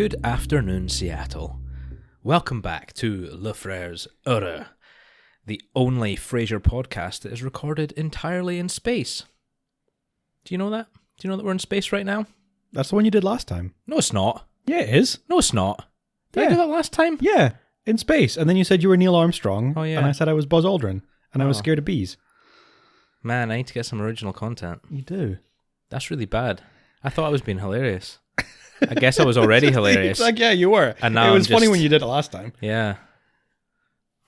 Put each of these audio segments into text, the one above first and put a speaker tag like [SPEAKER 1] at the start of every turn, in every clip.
[SPEAKER 1] Good afternoon, Seattle. Welcome back to Le Freres Heureux, the only Frasier podcast that is recorded entirely in space. Do you know that? Do you know that we're in space right now?
[SPEAKER 2] That's the one you did last time.
[SPEAKER 1] No, it's not.
[SPEAKER 2] Yeah, it is.
[SPEAKER 1] No, it's not. Did I do that last time?
[SPEAKER 2] Yeah, in space. And then you said you were Neil Armstrong.
[SPEAKER 1] Oh, yeah.
[SPEAKER 2] And I said I was Buzz Aldrin. And I was scared of bees.
[SPEAKER 1] Man, I need to get some original content.
[SPEAKER 2] You do.
[SPEAKER 1] That's really bad. I thought I was being hilarious. I guess I was already hilarious.
[SPEAKER 2] It's like, yeah, you were.
[SPEAKER 1] And now
[SPEAKER 2] it was
[SPEAKER 1] I'm
[SPEAKER 2] funny
[SPEAKER 1] just-
[SPEAKER 2] when you did it last time.
[SPEAKER 1] Yeah.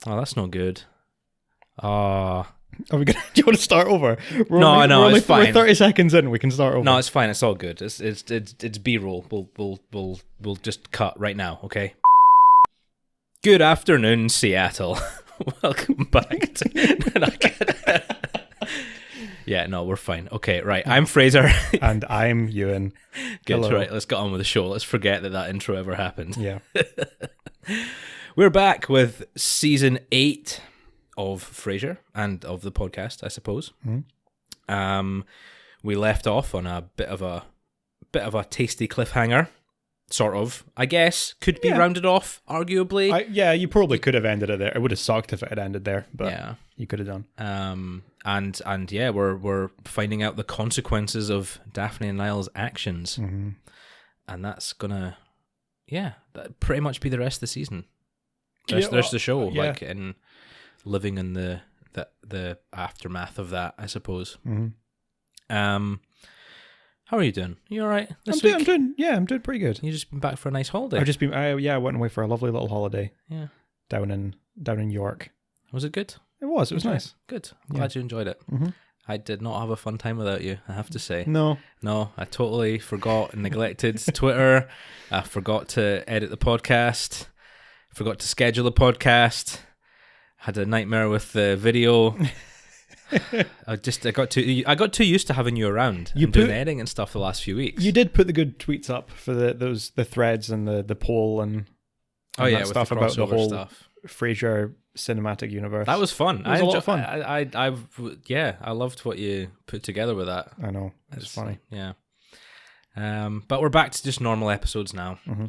[SPEAKER 1] Oh, that's no good. Oh.
[SPEAKER 2] Are we gonna? Do you want to start over?
[SPEAKER 1] No, it's fine.
[SPEAKER 2] We're 30 seconds in. We can start over.
[SPEAKER 1] No, it's fine. It's all good. It's B-roll. We'll just cut right now. Okay. Good afternoon, Seattle. Welcome back to. Yeah, no, we're fine. Okay, right. I'm Fraser.
[SPEAKER 2] And I'm Ewan.
[SPEAKER 1] Good.
[SPEAKER 2] Hello.
[SPEAKER 1] Right. Let's get on with the show. Let's forget that intro ever happened.
[SPEAKER 2] Yeah.
[SPEAKER 1] We're back with season 8 of Frasier and of the podcast, I suppose.
[SPEAKER 2] Mm-hmm.
[SPEAKER 1] We left off on a bit of a tasty cliffhanger, sort of. I guess could be rounded off, arguably.
[SPEAKER 2] You probably could have ended it there. It would have sucked if it had ended there, but
[SPEAKER 1] yeah,
[SPEAKER 2] you could have done.
[SPEAKER 1] And yeah, we're finding out the consequences of Daphne and Niles' actions, and that's gonna, that pretty much be the rest of the season. There's the show, like in living in the aftermath of that, I suppose. How are you doing? You all right this week?
[SPEAKER 2] I'm doing pretty good.
[SPEAKER 1] You just been back for a nice holiday?
[SPEAKER 2] I've just been, I went away for a lovely little holiday.
[SPEAKER 1] Yeah.
[SPEAKER 2] Down in York.
[SPEAKER 1] Was it good?
[SPEAKER 2] It was nice.
[SPEAKER 1] Good. I'm glad you enjoyed it.
[SPEAKER 2] Mm-hmm.
[SPEAKER 1] I did not have a fun time without you, I have to say.
[SPEAKER 2] No,
[SPEAKER 1] I totally forgot and neglected Twitter. I forgot to edit the podcast. Forgot to schedule the podcast. Had a nightmare with the video. I got too used to having you around. Doing editing and stuff the last few weeks.
[SPEAKER 2] You did put the good tweets up for the threads and the poll and that stuff
[SPEAKER 1] with the
[SPEAKER 2] about the whole
[SPEAKER 1] stuff.
[SPEAKER 2] Frasier cinematic universe.
[SPEAKER 1] That was fun.
[SPEAKER 2] It was a lot of fun.
[SPEAKER 1] I loved what you put together with that.
[SPEAKER 2] I know. It's funny.
[SPEAKER 1] Yeah. But we're back to just normal episodes now.
[SPEAKER 2] Mm-hmm.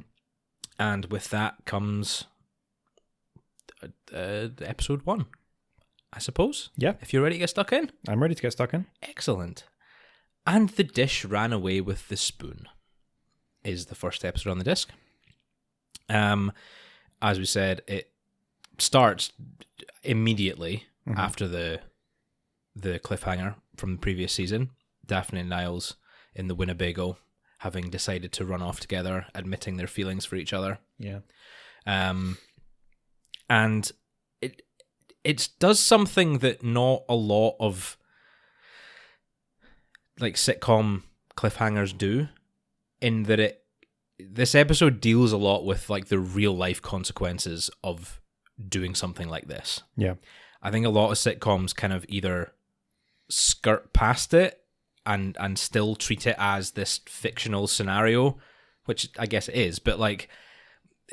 [SPEAKER 1] And with that comes episode 1, I suppose.
[SPEAKER 2] Yeah.
[SPEAKER 1] If you're ready to get stuck in.
[SPEAKER 2] I'm ready to get stuck in.
[SPEAKER 1] Excellent. And the dish ran away with the spoon is the first episode on the disc. As we said, it starts immediately after the cliffhanger from the previous season. Daphne and Niles in the Winnebago having decided to run off together, admitting their feelings for each other.
[SPEAKER 2] Yeah.
[SPEAKER 1] And it does something that not a lot of like sitcom cliffhangers do, in that this episode deals a lot with like the real life consequences of doing something like this.
[SPEAKER 2] Yeah.
[SPEAKER 1] I think a lot of sitcoms kind of either skirt past it and still treat it as this fictional scenario, which I guess it is, but like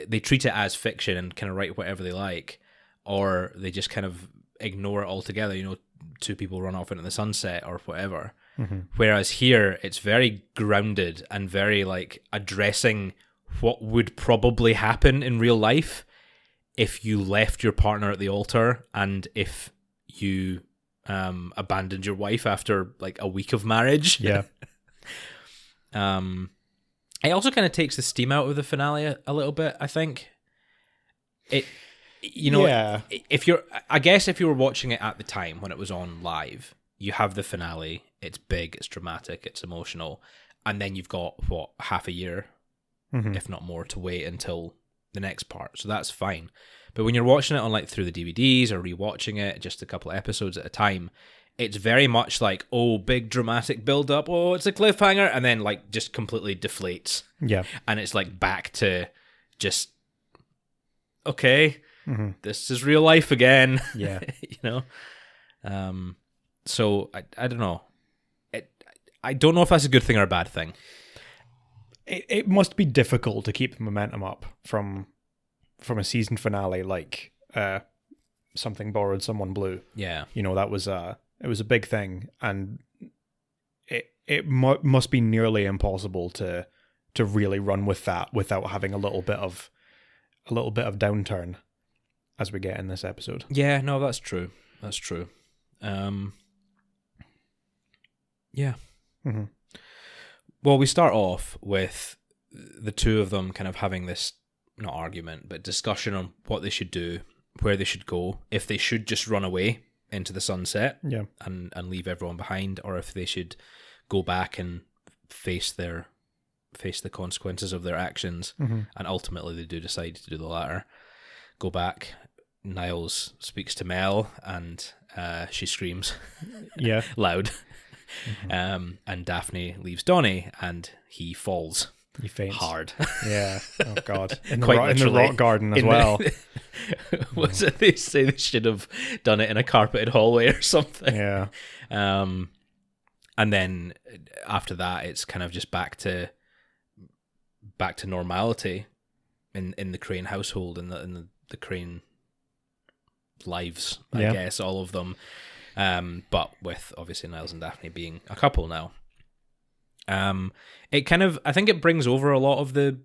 [SPEAKER 1] they treat it as fiction and kind of write whatever they like, or they just kind of ignore it altogether. You know, two people run off into the sunset or whatever. Mm-hmm. Whereas here, it's very grounded and very like addressing what would probably happen in real life if you left your partner at the altar and if you abandoned your wife after like a week of marriage. Yeah. It also kind of takes the steam out of the finale a little bit, I think. If you were watching it at the time when it was on live, you have the finale, it's big, it's dramatic, it's emotional, and then you've got, half a year, if not more, to wait until the next part, so that's fine. But when you're watching it on like through the DVDs or rewatching it just a couple of episodes at a time, it's very much like, oh, big dramatic build up, oh, it's a cliffhanger, and then like just completely deflates. Yeah. And it's like back to just, okay, this is real life again. Yeah. So I don't know. I don't know if that's a good thing or a bad thing.
[SPEAKER 2] It must be difficult to keep the momentum up from a season finale like Something Borrowed, Someone Blue.
[SPEAKER 1] Yeah.
[SPEAKER 2] That was it was a big thing, and it must be nearly impossible to to really run with that without having a little bit of downturn as we get in this episode.
[SPEAKER 1] Yeah, no, that's true. Yeah.
[SPEAKER 2] Mm-hmm.
[SPEAKER 1] Well, we start off with the two of them kind of having this, not argument, but discussion on what they should do, where they should go, if they should just run away into the sunset and leave everyone behind, or if they should go back and face the consequences of their actions.
[SPEAKER 2] Mm-hmm.
[SPEAKER 1] And ultimately they do decide to do the latter. Go back. Niles speaks to Mel, and she screams loud.
[SPEAKER 2] Mm-hmm.
[SPEAKER 1] And Daphne leaves Donnie, and he falls.
[SPEAKER 2] He faints
[SPEAKER 1] hard.
[SPEAKER 2] Yeah. Oh God. In
[SPEAKER 1] Quite
[SPEAKER 2] the rock garden as well.
[SPEAKER 1] What's it? They say they should have done it in a carpeted hallway or something.
[SPEAKER 2] Yeah.
[SPEAKER 1] And then after that, it's kind of just back to normality in the Crane household, in the Crane lives, I guess, all of them. But with obviously Niles and Daphne being a couple now. It kind of, I think it brings over a lot of the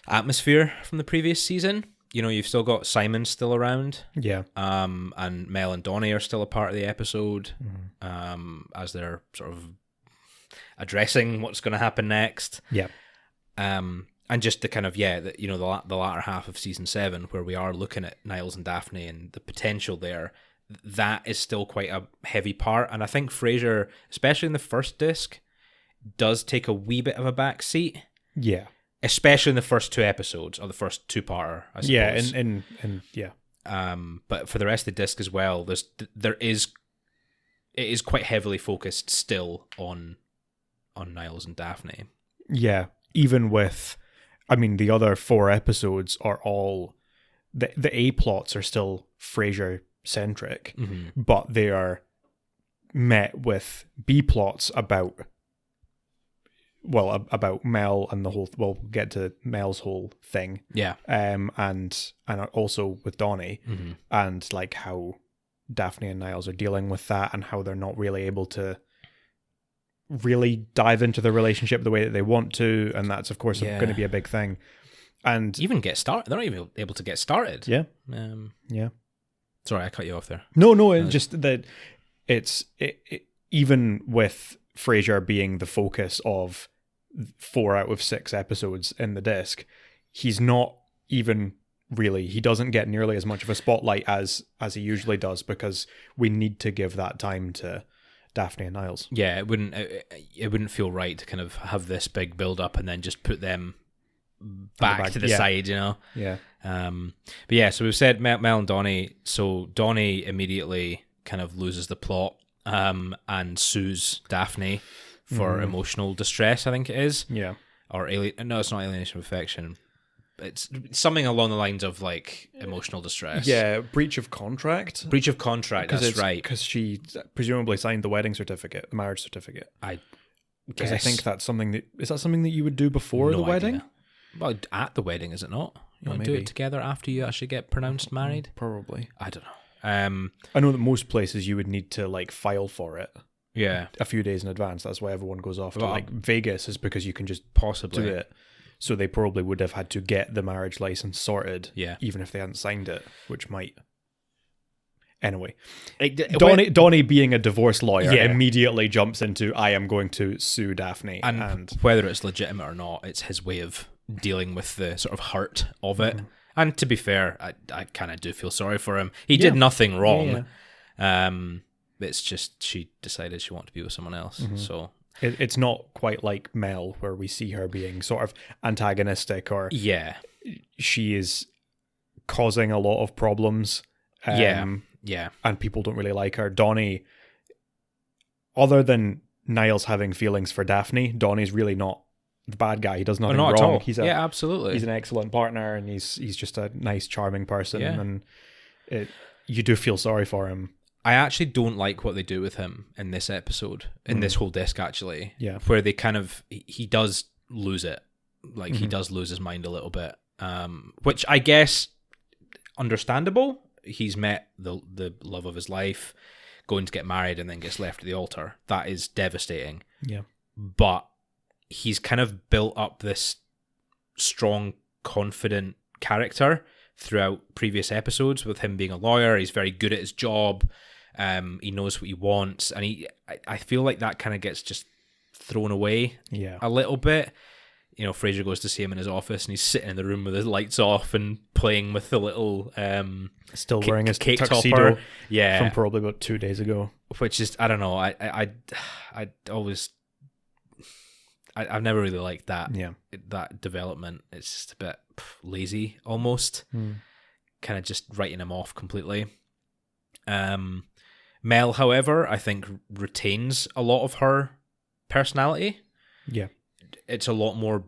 [SPEAKER 1] atmosphere from the previous season. You know, you've still got Simon still around.
[SPEAKER 2] Yeah.
[SPEAKER 1] And Mel and Donnie are still a part of the episode,
[SPEAKER 2] Mm-hmm.
[SPEAKER 1] as they're sort of addressing what's going to happen next.
[SPEAKER 2] Yeah.
[SPEAKER 1] And just the kind of, the latter half of season 7, where we are looking at Niles and Daphne and the potential there, that is still quite a heavy part. And I think Frasier, especially in the first disc, does take a wee bit of a back seat.
[SPEAKER 2] Yeah.
[SPEAKER 1] Especially in the first 2 episodes, or the first 2-parter, I suppose.
[SPEAKER 2] Yeah, and yeah.
[SPEAKER 1] But for the rest of the disc as well, it is quite heavily focused still on Niles and Daphne.
[SPEAKER 2] Yeah, even with, I mean, the other 4 episodes are all, the A plots are still Frasier centric, but they are met with B plots about Mel and the whole, we'll get to Mel's whole thing.
[SPEAKER 1] Yeah.
[SPEAKER 2] And also with Donnie, and like how Daphne and Niles are dealing with that, and how they're not really able to really dive into the relationship the way that they want to, and that's of course going to be a big thing. And
[SPEAKER 1] even get started, they're not even able to get started.
[SPEAKER 2] Yeah.
[SPEAKER 1] Yeah. Sorry, I cut you off there.
[SPEAKER 2] No, it's just that it's even with Frasier being the focus of 4 out of 6 episodes in the disc, he's not even really, he doesn't get nearly as much of a spotlight as he usually does, because we need to give that time to Daphne and Niles.
[SPEAKER 1] Yeah, it wouldn't feel right to kind of have this big build up and then just put them back to the side, you know?
[SPEAKER 2] Yeah.
[SPEAKER 1] But yeah, so we've said Mel and Donnie. So Donnie immediately kind of loses the plot and sues Daphne for emotional distress, I think it is.
[SPEAKER 2] Yeah.
[SPEAKER 1] Or no, it's not alienation of affection. It's something along the lines of like emotional distress.
[SPEAKER 2] Yeah, breach of contract.
[SPEAKER 1] Breach of contract, that's right.
[SPEAKER 2] Because she presumably signed the wedding certificate, the marriage certificate. Because I think that's something is that something that you would do before the wedding?
[SPEAKER 1] Idea. Well, at the wedding, is it not? You want to do it together after you actually get pronounced married?
[SPEAKER 2] Probably.
[SPEAKER 1] I don't know.
[SPEAKER 2] I know that most places you would need to like file for it.
[SPEAKER 1] Yeah.
[SPEAKER 2] A few days in advance. That's why everyone goes off to like Vegas, is because you can just
[SPEAKER 1] possibly
[SPEAKER 2] do it. So they probably would have had to get the marriage license sorted, even if they hadn't signed it, which might. Anyway, Donnie being a divorce lawyer immediately jumps into, I am going to sue Daphne.
[SPEAKER 1] And whether it's legitimate or not, it's his way of dealing with the sort of hurt of it. And to be fair, I kind of do feel sorry for him. He did nothing wrong. It's just she decided she wanted to be with someone else. So
[SPEAKER 2] it's not quite like Mel, where we see her being sort of antagonistic, or she is causing a lot of problems. And people don't really like her. Donnie, other than Niles having feelings for Daphne, Donnie's really not the bad guy. He does nothing wrong. At all.
[SPEAKER 1] Absolutely.
[SPEAKER 2] He's an excellent partner, and he's just a nice, charming person. And you do feel sorry for him.
[SPEAKER 1] I actually don't like what they do with him in this episode, in this whole disc, actually.
[SPEAKER 2] Yeah.
[SPEAKER 1] Where they kind of, he does lose it. Like, he does lose his mind a little bit. Which I guess, understandable. He's met the love of his life, going to get married, and then gets left at the altar. That is devastating.
[SPEAKER 2] Yeah.
[SPEAKER 1] but he's kind of built up this strong, confident character throughout previous episodes with him being a lawyer. He's very good at his job. He knows what he wants, and I feel like that kind of gets just thrown away a little bit. You know, Frasier goes to see him in his office, and he's sitting in the room with his lights off and playing with the little
[SPEAKER 2] still wearing his
[SPEAKER 1] cake
[SPEAKER 2] tuxedo
[SPEAKER 1] topper,
[SPEAKER 2] from probably about 2 days ago.
[SPEAKER 1] Which is, I don't know, I always, I've never really liked that that development. It's just a bit lazy almost, kind of just writing him off completely. Mel, however, I think retains a lot of her personality. Yeah. It's a lot more,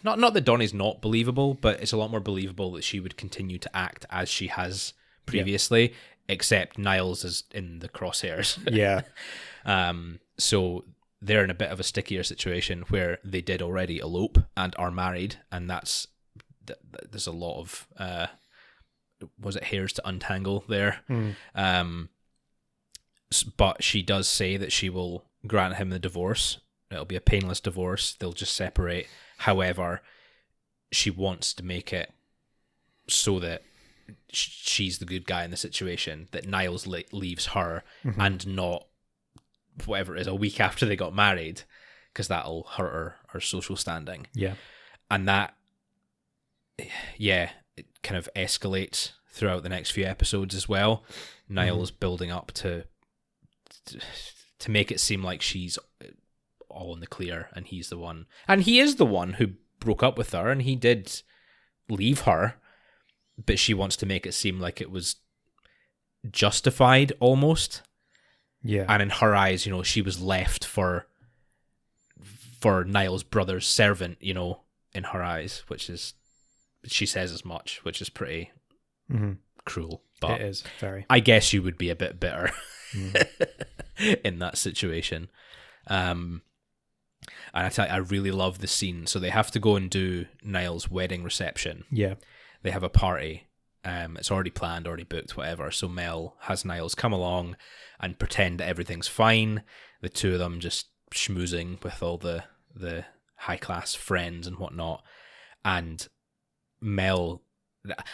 [SPEAKER 1] not that Donnie's not believable, but it's a lot more believable that she would continue to act as she has previously, except Niles is in the crosshairs. Yeah. So they're in a bit of a stickier situation where they did already elope and are married, and there's a lot of, was it hairs to untangle there? But she does say that she will grant him the divorce. It'll be a painless divorce. They'll just separate. However, she wants to make it so that she's the good guy in the situation, that Niles leaves her and not whatever it is a week after they got married, because that'll hurt her social standing. Yeah. And that, it kind of escalates throughout the next few episodes as well. Niles building up to make it seem like she's all in the clear, and he's the one, and he is the one who broke up with her, and he did leave her, but she wants to make it seem like it was justified almost. Yeah. And in her eyes, you know, she was left for Niles' brother's servant, you know, in her eyes, which is, she says as much, which is pretty cruel. But
[SPEAKER 2] it is very.
[SPEAKER 1] I guess you would be a bit bitter in that situation. And I tell you, I really love the scene. So they have to go and do Niles' wedding reception. Yeah. They have a party. It's already planned, already booked, whatever. So Mel has Niles come along and pretend that everything's fine. The two of them just schmoozing with all the high-class friends and whatnot. And Mel,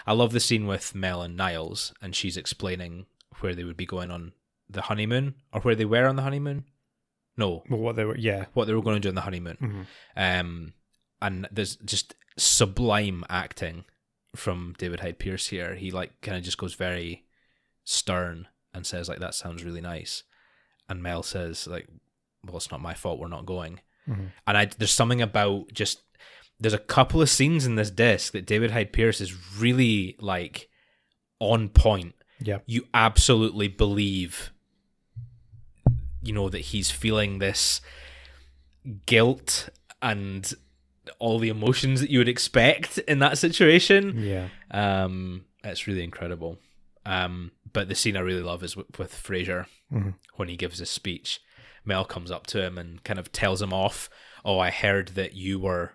[SPEAKER 1] I love the scene with Mel and Niles, and she's explaining where they would be going on the honeymoon, or where they were on the honeymoon. No.
[SPEAKER 2] Well, what they were
[SPEAKER 1] going to do on the honeymoon. And there's just sublime acting from David Hyde Pierce here. He like kind of just goes very stern and says like, that sounds really nice. And Mel says like, well, it's not my fault, we're not going. And there's something about just, there's a couple of scenes in this disc that David Hyde Pierce is really like on point. Yeah. You absolutely believe, you know, that he's feeling this guilt and all the emotions that you would expect in that situation. Yeah. It's really incredible. But the scene I really love is with Frasier when he gives his speech. Mel comes up to him and kind of tells him off. Oh, I heard that you were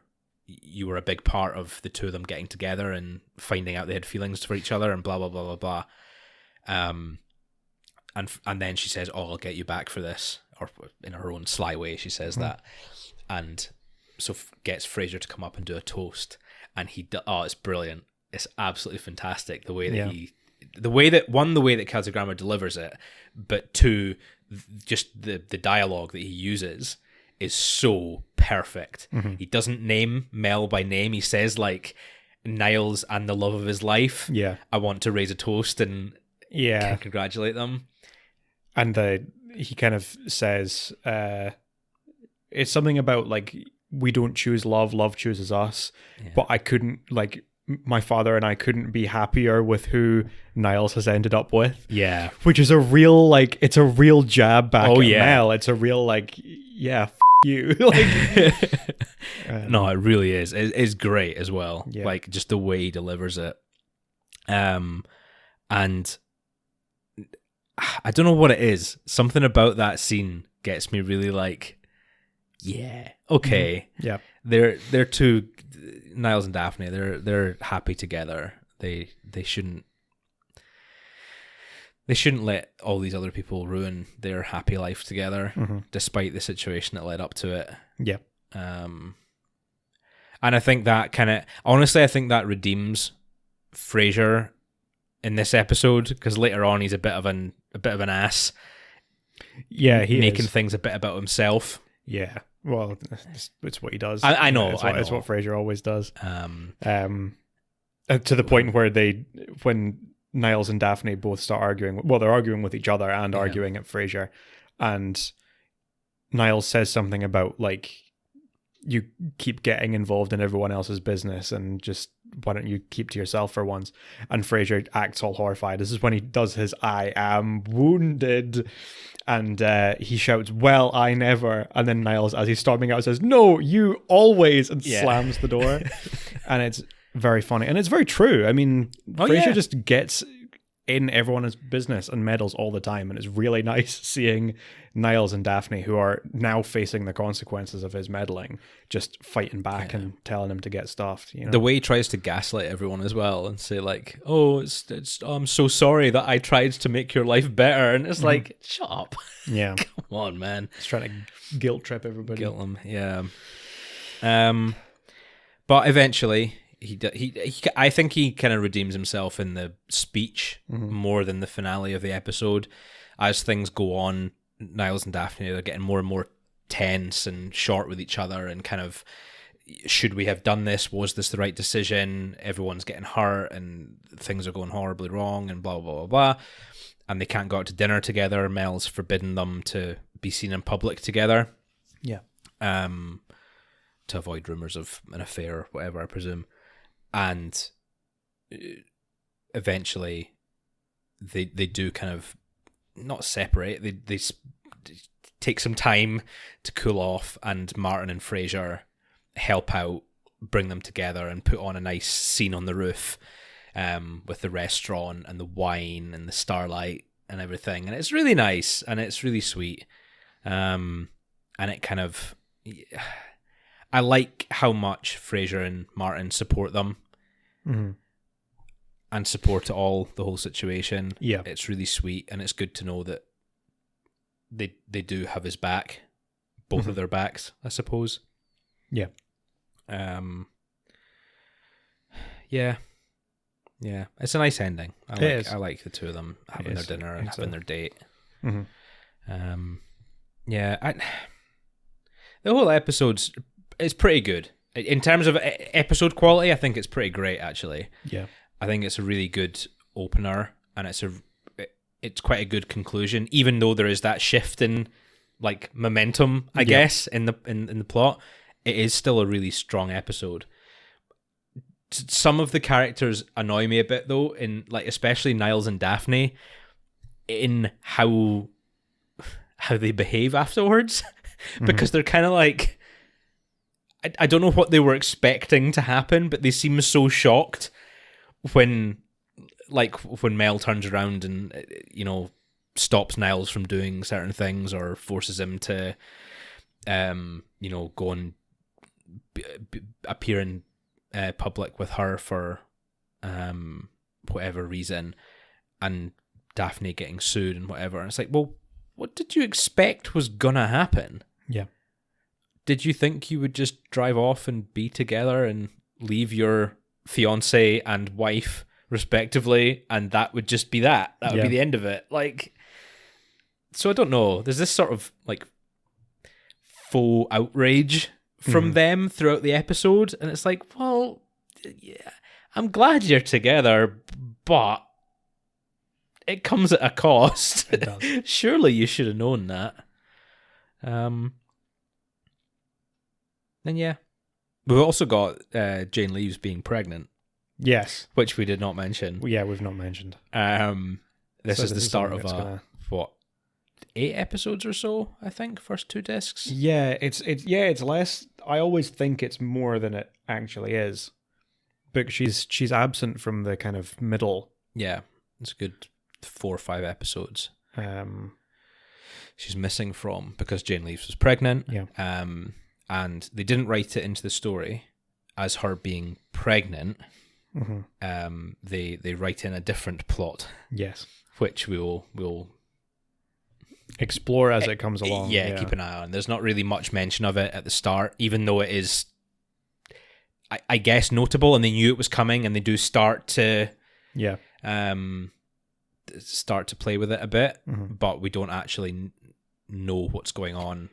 [SPEAKER 1] a big part of the two of them getting together and finding out they had feelings for each other and blah, blah, blah, blah, blah. And then she says, oh, I'll get you back for this. Or in her own sly way, she says that. And so gets Frasier to come up and do a toast. And it's brilliant. It's absolutely fantastic. The way that the way that Kelsey Grammer delivers it, but two, just the dialogue that he uses is so perfect. He doesn't name Mel by name. He says like, Niles and the love of his life. Yeah. I want to raise a toast and congratulate them.
[SPEAKER 2] And he kind of says, it's something about like, we don't choose love, love chooses us. Yeah. But I couldn't, like, my father and I couldn't be happier with who Niles has ended up with. Yeah. Which is a real, like, it's a real jab back at Mel. It's a real, like, yeah, you. Like,
[SPEAKER 1] no, it really is. It's great as well. Yeah. Like, just the way he delivers it. And I don't know what it is. Something about that scene gets me really like, yeah, okay. Yeah. They're two, Niles and Daphne, they're happy together. They shouldn't, they shouldn't let all these other people ruin their happy life together, despite the situation that led up to it.
[SPEAKER 2] Yeah.
[SPEAKER 1] And I think that I think that redeems Frasier in this episode, because later on he's a bit of an ass.
[SPEAKER 2] Yeah, he
[SPEAKER 1] making
[SPEAKER 2] is.
[SPEAKER 1] things a bit about himself.
[SPEAKER 2] Yeah. Well, it's what he does.
[SPEAKER 1] I know.
[SPEAKER 2] It's what Frasier always does. To the point where when Niles and Daphne both start arguing. Well, they're arguing with each other and arguing at Frasier, and Niles says something about like, you keep getting involved in everyone else's business and just why don't you keep to yourself for once? And Frasier acts all horrified. This is when he does his "I am wounded," and he shouts, "Well, I never." And then Niles, as he's storming out, says, "No, you always," and slams the door. And it's very funny, and it's very true. I mean, Frasier just gets in everyone's business and meddles all the time, and it's really nice seeing Niles and Daphne, who are now facing the consequences of his meddling, just fighting back and telling him to get stuffed. You know?
[SPEAKER 1] The way he tries to gaslight everyone as well and say like, "Oh, it's I'm so sorry that I tried to make your life better," and it's like, shut up.
[SPEAKER 2] Yeah,
[SPEAKER 1] come on, man.
[SPEAKER 2] He's trying to guilt trip everybody.
[SPEAKER 1] Guilt them, yeah. But eventually, I think he kind of redeems himself in the speech more than the finale of the episode. As things go on, Niles and Daphne are getting more and more tense and short with each other, and kind of, should we have done this? Was this the right decision? Everyone's getting hurt and things are going horribly wrong and blah, blah, blah, blah. And they can't go out to dinner together. Mel's forbidden them to be seen in public together.
[SPEAKER 2] Yeah.
[SPEAKER 1] To avoid rumours of an affair or whatever, I presume. And eventually they do kind of not separate. They take some time to cool off, and Martin and Frasier help out, bring them together, and put on a nice scene on the roof with the restaurant and the wine and the starlight and everything. And it's really nice and it's really sweet. And it kind of... I like how much Frasier and Martin support them. And support the whole situation.
[SPEAKER 2] Yeah,
[SPEAKER 1] it's really sweet, and it's good to know that they do have his back, both of their backs, I suppose.
[SPEAKER 2] Yeah.
[SPEAKER 1] Yeah. It's a nice ending. I like the two of them having their dinner and having their date. Yeah, the whole episode's pretty good. In terms of episode quality, I think it's pretty great, actually.
[SPEAKER 2] Yeah.
[SPEAKER 1] I think it's a really good opener, and it's quite a good conclusion, even though there is that shift in like momentum, I guess, in the plot. It is still a really strong episode. Some of the characters annoy me a bit, though, in like especially Niles and Daphne, in how they behave afterwards, because they're kind of like, I don't know what they were expecting to happen, but they seem so shocked when Mel turns around and, you know, stops Niles from doing certain things or forces him to, you know, go and appear in public with her for whatever reason, and Daphne getting sued and whatever. And it's like, well, what did you expect was gonna happen?
[SPEAKER 2] Yeah.
[SPEAKER 1] Did you think you would just drive off and be together and leave your fiance and wife respectively, and that would just be that? That would be the end of it. Like, so I don't know. There's this sort of like faux outrage from them throughout the episode, and it's like, well, yeah, I'm glad you're together, but it comes at a cost.
[SPEAKER 2] It does.
[SPEAKER 1] Surely you should have known that. And yeah, we've also got Jane Leeves being pregnant.
[SPEAKER 2] Yes,
[SPEAKER 1] which we did not mention.
[SPEAKER 2] Yeah, we've not mentioned.
[SPEAKER 1] This is the start of what, 8 episodes or so, I think, first 2 discs.
[SPEAKER 2] Yeah, it's less. I always think it's more than it actually is. But she's absent from the kind of middle.
[SPEAKER 1] Yeah, it's a good 4 or 5 episodes. She's missing from, because Jane Leeves was pregnant.
[SPEAKER 2] Yeah.
[SPEAKER 1] And they didn't write it into the story as her being pregnant. They write in a different plot.
[SPEAKER 2] Yes.
[SPEAKER 1] which we'll
[SPEAKER 2] explore as it comes along.
[SPEAKER 1] Yeah, keep an eye on. There's not really much mention of it at the start, even though it is, I guess, notable, and they knew it was coming, and they do start to play with it a bit, but we don't actually know what's going on.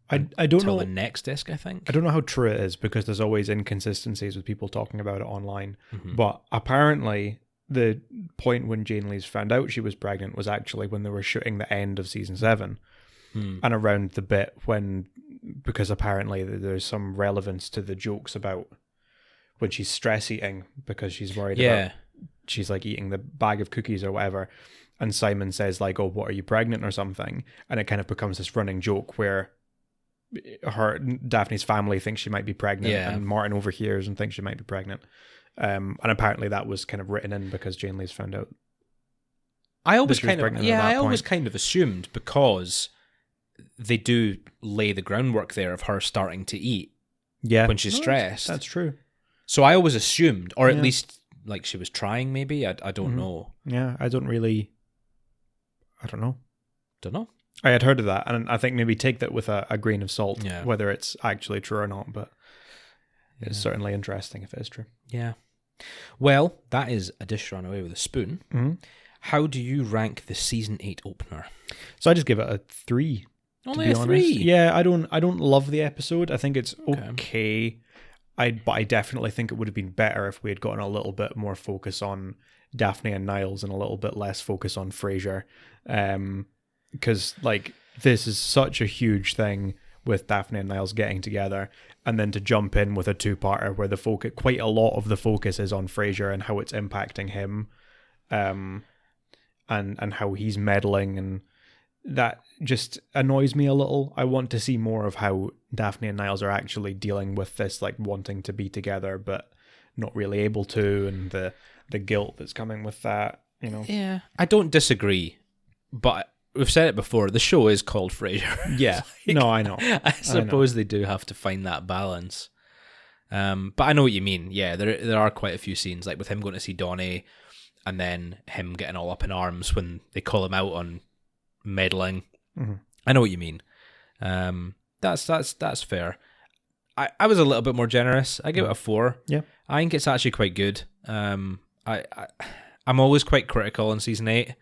[SPEAKER 2] I don't know
[SPEAKER 1] the next disc. I think
[SPEAKER 2] I don't know how true it is, because there's always inconsistencies with people talking about it online. But apparently, the point when Jane Lees found out she was pregnant was actually when they were shooting the end of season 7, and around the bit when, because apparently there's some relevance to the jokes about when she's stress eating because she's worried about, she's like eating the bag of cookies or whatever, and Simon says like, "Oh, what, are you pregnant or something?" And it kind of becomes this running joke where Daphne's family thinks she might be pregnant, and Martin overhears and thinks she might be pregnant. And apparently that was kind of written in because Jane Lees found out.
[SPEAKER 1] I always kind of assumed, because they do lay the groundwork there of her starting to eat when she's stressed.
[SPEAKER 2] That's true.
[SPEAKER 1] So I always assumed, or at least like she was trying, maybe. I don't know.
[SPEAKER 2] Yeah, I don't know.
[SPEAKER 1] Don't know.
[SPEAKER 2] I had heard of that, and I think maybe take that with a grain of salt, whether it's actually true or not, but it's certainly interesting if it is true.
[SPEAKER 1] Yeah. Well, that is A Dish Thrown Away with a Spoon. How do you rank the season 8 opener?
[SPEAKER 2] So I just give it a 3.
[SPEAKER 1] Only a 3?
[SPEAKER 2] Yeah, I don't love the episode. I think it's okay. But I definitely think it would have been better if we had gotten a little bit more focus on Daphne and Niles and a little bit less focus on Frasier. Because like this is such a huge thing with Daphne and Niles getting together, and then to jump in with a 2-parter where the focus, quite a lot of the focus is on Frasier and how it's impacting him, and how he's meddling, and that just annoys me a little. I want to see more of how Daphne and Niles are actually dealing with this, like wanting to be together but not really able to, and the guilt that's coming with that, you know.
[SPEAKER 1] Yeah, I don't disagree, but we've said it before, the show is called Frasier.
[SPEAKER 2] Yeah.
[SPEAKER 1] Like,
[SPEAKER 2] no, I know.
[SPEAKER 1] I suppose they do have to find that balance. But I know what you mean. Yeah, there are quite a few scenes, like with him going to see Donnie, and then him getting all up in arms when they call him out on meddling. I know what you mean. That's fair. I was a little bit more generous. I give it a 4.
[SPEAKER 2] Yeah.
[SPEAKER 1] I think it's actually quite good. I'm always quite critical in season 8.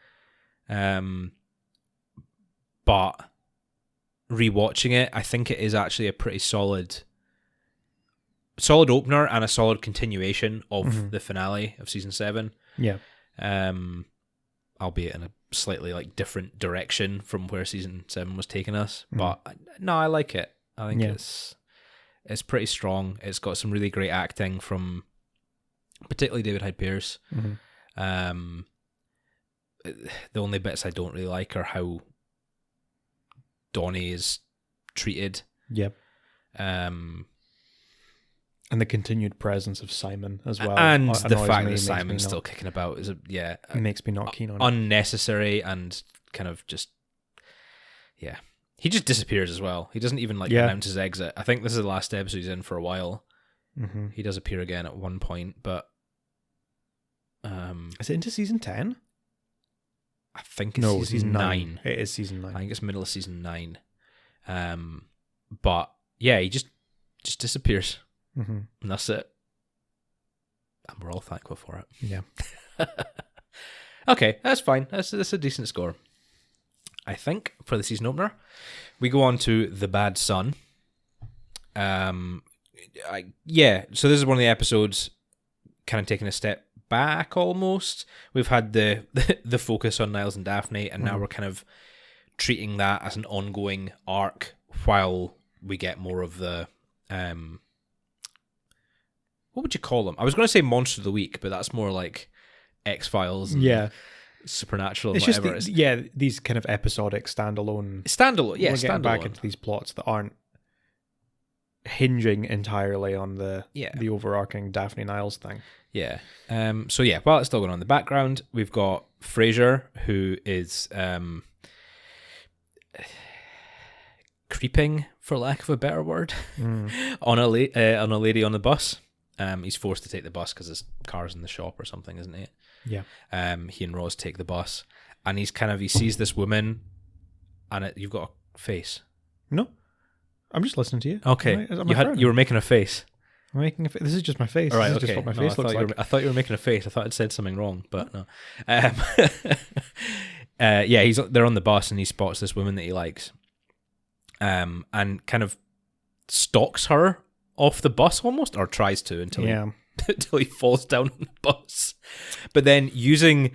[SPEAKER 1] But rewatching it, I think it is actually a pretty solid opener and a solid continuation of the finale of season 7.
[SPEAKER 2] Yeah.
[SPEAKER 1] Albeit in a slightly like different direction from where season 7 was taking us. But no, I like it. I think it's pretty strong. It's got some really great acting from particularly David Hyde Pierce. The only bits I don't really like are how Donnie is treated.
[SPEAKER 2] Yep. And the continued presence of Simon as well.
[SPEAKER 1] And the fact that Simon's still kicking about is it
[SPEAKER 2] makes me not keen on it.
[SPEAKER 1] Unnecessary and kind of just he just disappears as well. He doesn't even announce his exit. I think this is the last episode he's in for a while. He does appear again at one point, but
[SPEAKER 2] is it into season 10?
[SPEAKER 1] I think it's season 9.
[SPEAKER 2] It is season 9.
[SPEAKER 1] I think it's middle of season 9. But yeah, he just disappears. And that's it. And we're all thankful for it.
[SPEAKER 2] Yeah.
[SPEAKER 1] Okay, that's fine. That's a decent score, I think, for the season opener. We go on to The Bad Son. So this is one of the episodes kind of taking a step back almost. We've had the focus on Niles and Daphne, and now we're kind of treating that as an ongoing arc while we get more of the what would you call them? I was going to say Monster of the Week, but that's more like X-Files and Supernatural and whatever.
[SPEAKER 2] These kind of episodic standalone.
[SPEAKER 1] We're
[SPEAKER 2] getting back into these plots that aren't hinging entirely on the overarching Daphne Niles thing.
[SPEAKER 1] Yeah. While it's still going on in the background, we've got Frasier, who is creeping, for lack of a better word, on a lady on the bus. He's forced to take the bus because his car's in the shop or something, isn't he?
[SPEAKER 2] Yeah.
[SPEAKER 1] He and Roz take the bus, and he sees this woman, and you've got a face.
[SPEAKER 2] No, I'm just listening to you.
[SPEAKER 1] Okay, you were making a face.
[SPEAKER 2] I'm making a face. This is just my face.
[SPEAKER 1] All right,
[SPEAKER 2] this is just what my face looks like.
[SPEAKER 1] I thought you were making a face. I thought I'd said something wrong, but no. They're on the bus, and he spots this woman that he likes, and kind of stalks her off the bus almost, or tries to until he falls down on the bus. But then, using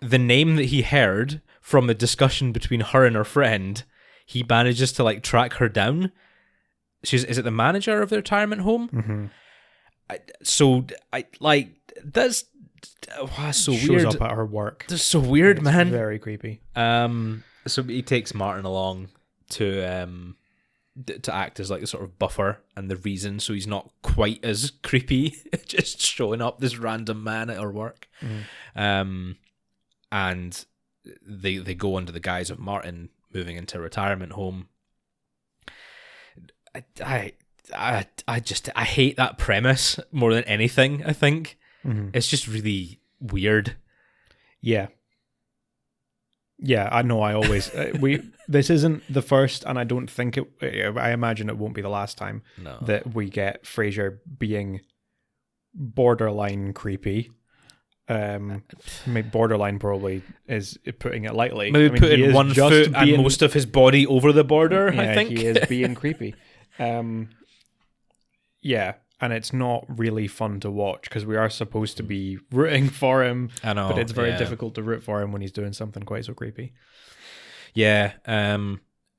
[SPEAKER 1] the name that he heard from the discussion between her and her friend, he manages to like track her down. Is it the manager of the retirement home?
[SPEAKER 2] Mm-hmm.
[SPEAKER 1] That's so
[SPEAKER 2] Shows
[SPEAKER 1] weird.
[SPEAKER 2] Up at her work.
[SPEAKER 1] That's so weird, man.
[SPEAKER 2] Very creepy.
[SPEAKER 1] So he takes Martin along to act as like a sort of buffer and the reason, so he's not quite as creepy, just showing up this random man at her work.
[SPEAKER 2] Mm.
[SPEAKER 1] And they go under the guise of Martin moving into a retirement home. I hate that premise more than anything. I think it's just really weird.
[SPEAKER 2] Yeah, I know. I always this isn't the first, and I don't think it. I imagine it won't be the last time that we get Frasier being borderline creepy. Borderline probably is putting it lightly.
[SPEAKER 1] Maybe putting one foot and most of his body over the border.
[SPEAKER 2] Yeah,
[SPEAKER 1] I think
[SPEAKER 2] he is being creepy. And it's not really fun to watch because we are supposed to be rooting for him.
[SPEAKER 1] I know,
[SPEAKER 2] but it's very difficult to root for him when he's doing something quite so creepy.
[SPEAKER 1] Yeah,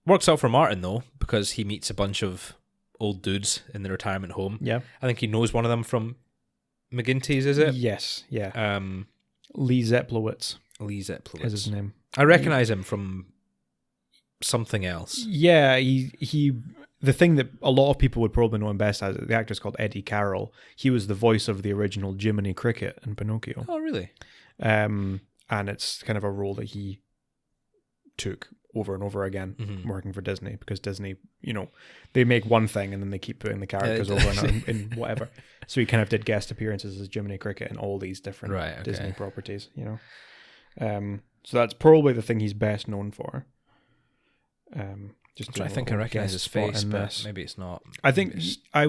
[SPEAKER 1] works out for Martin though, because he meets a bunch of old dudes in the retirement home.
[SPEAKER 2] Yeah,
[SPEAKER 1] I think he knows one of them from McGinty's, is it?
[SPEAKER 2] Yes, yeah. Lee Zeplowitz is his name.
[SPEAKER 1] I recognize him from something else.
[SPEAKER 2] Yeah, he. The thing that a lot of people would probably know him best as, the actor's called Eddie Carroll. He was the voice of the original Jiminy Cricket in Pinocchio.
[SPEAKER 1] Oh, really?
[SPEAKER 2] And it's kind of a role that he took over and over again working for Disney, because Disney, they make one thing and then they keep putting the characters over and over in whatever. So he kind of did guest appearances as Jiminy Cricket in all these different Disney properties, So that's probably the thing he's best known for.
[SPEAKER 1] I think I recognize his face, but maybe it's not.
[SPEAKER 2] I think I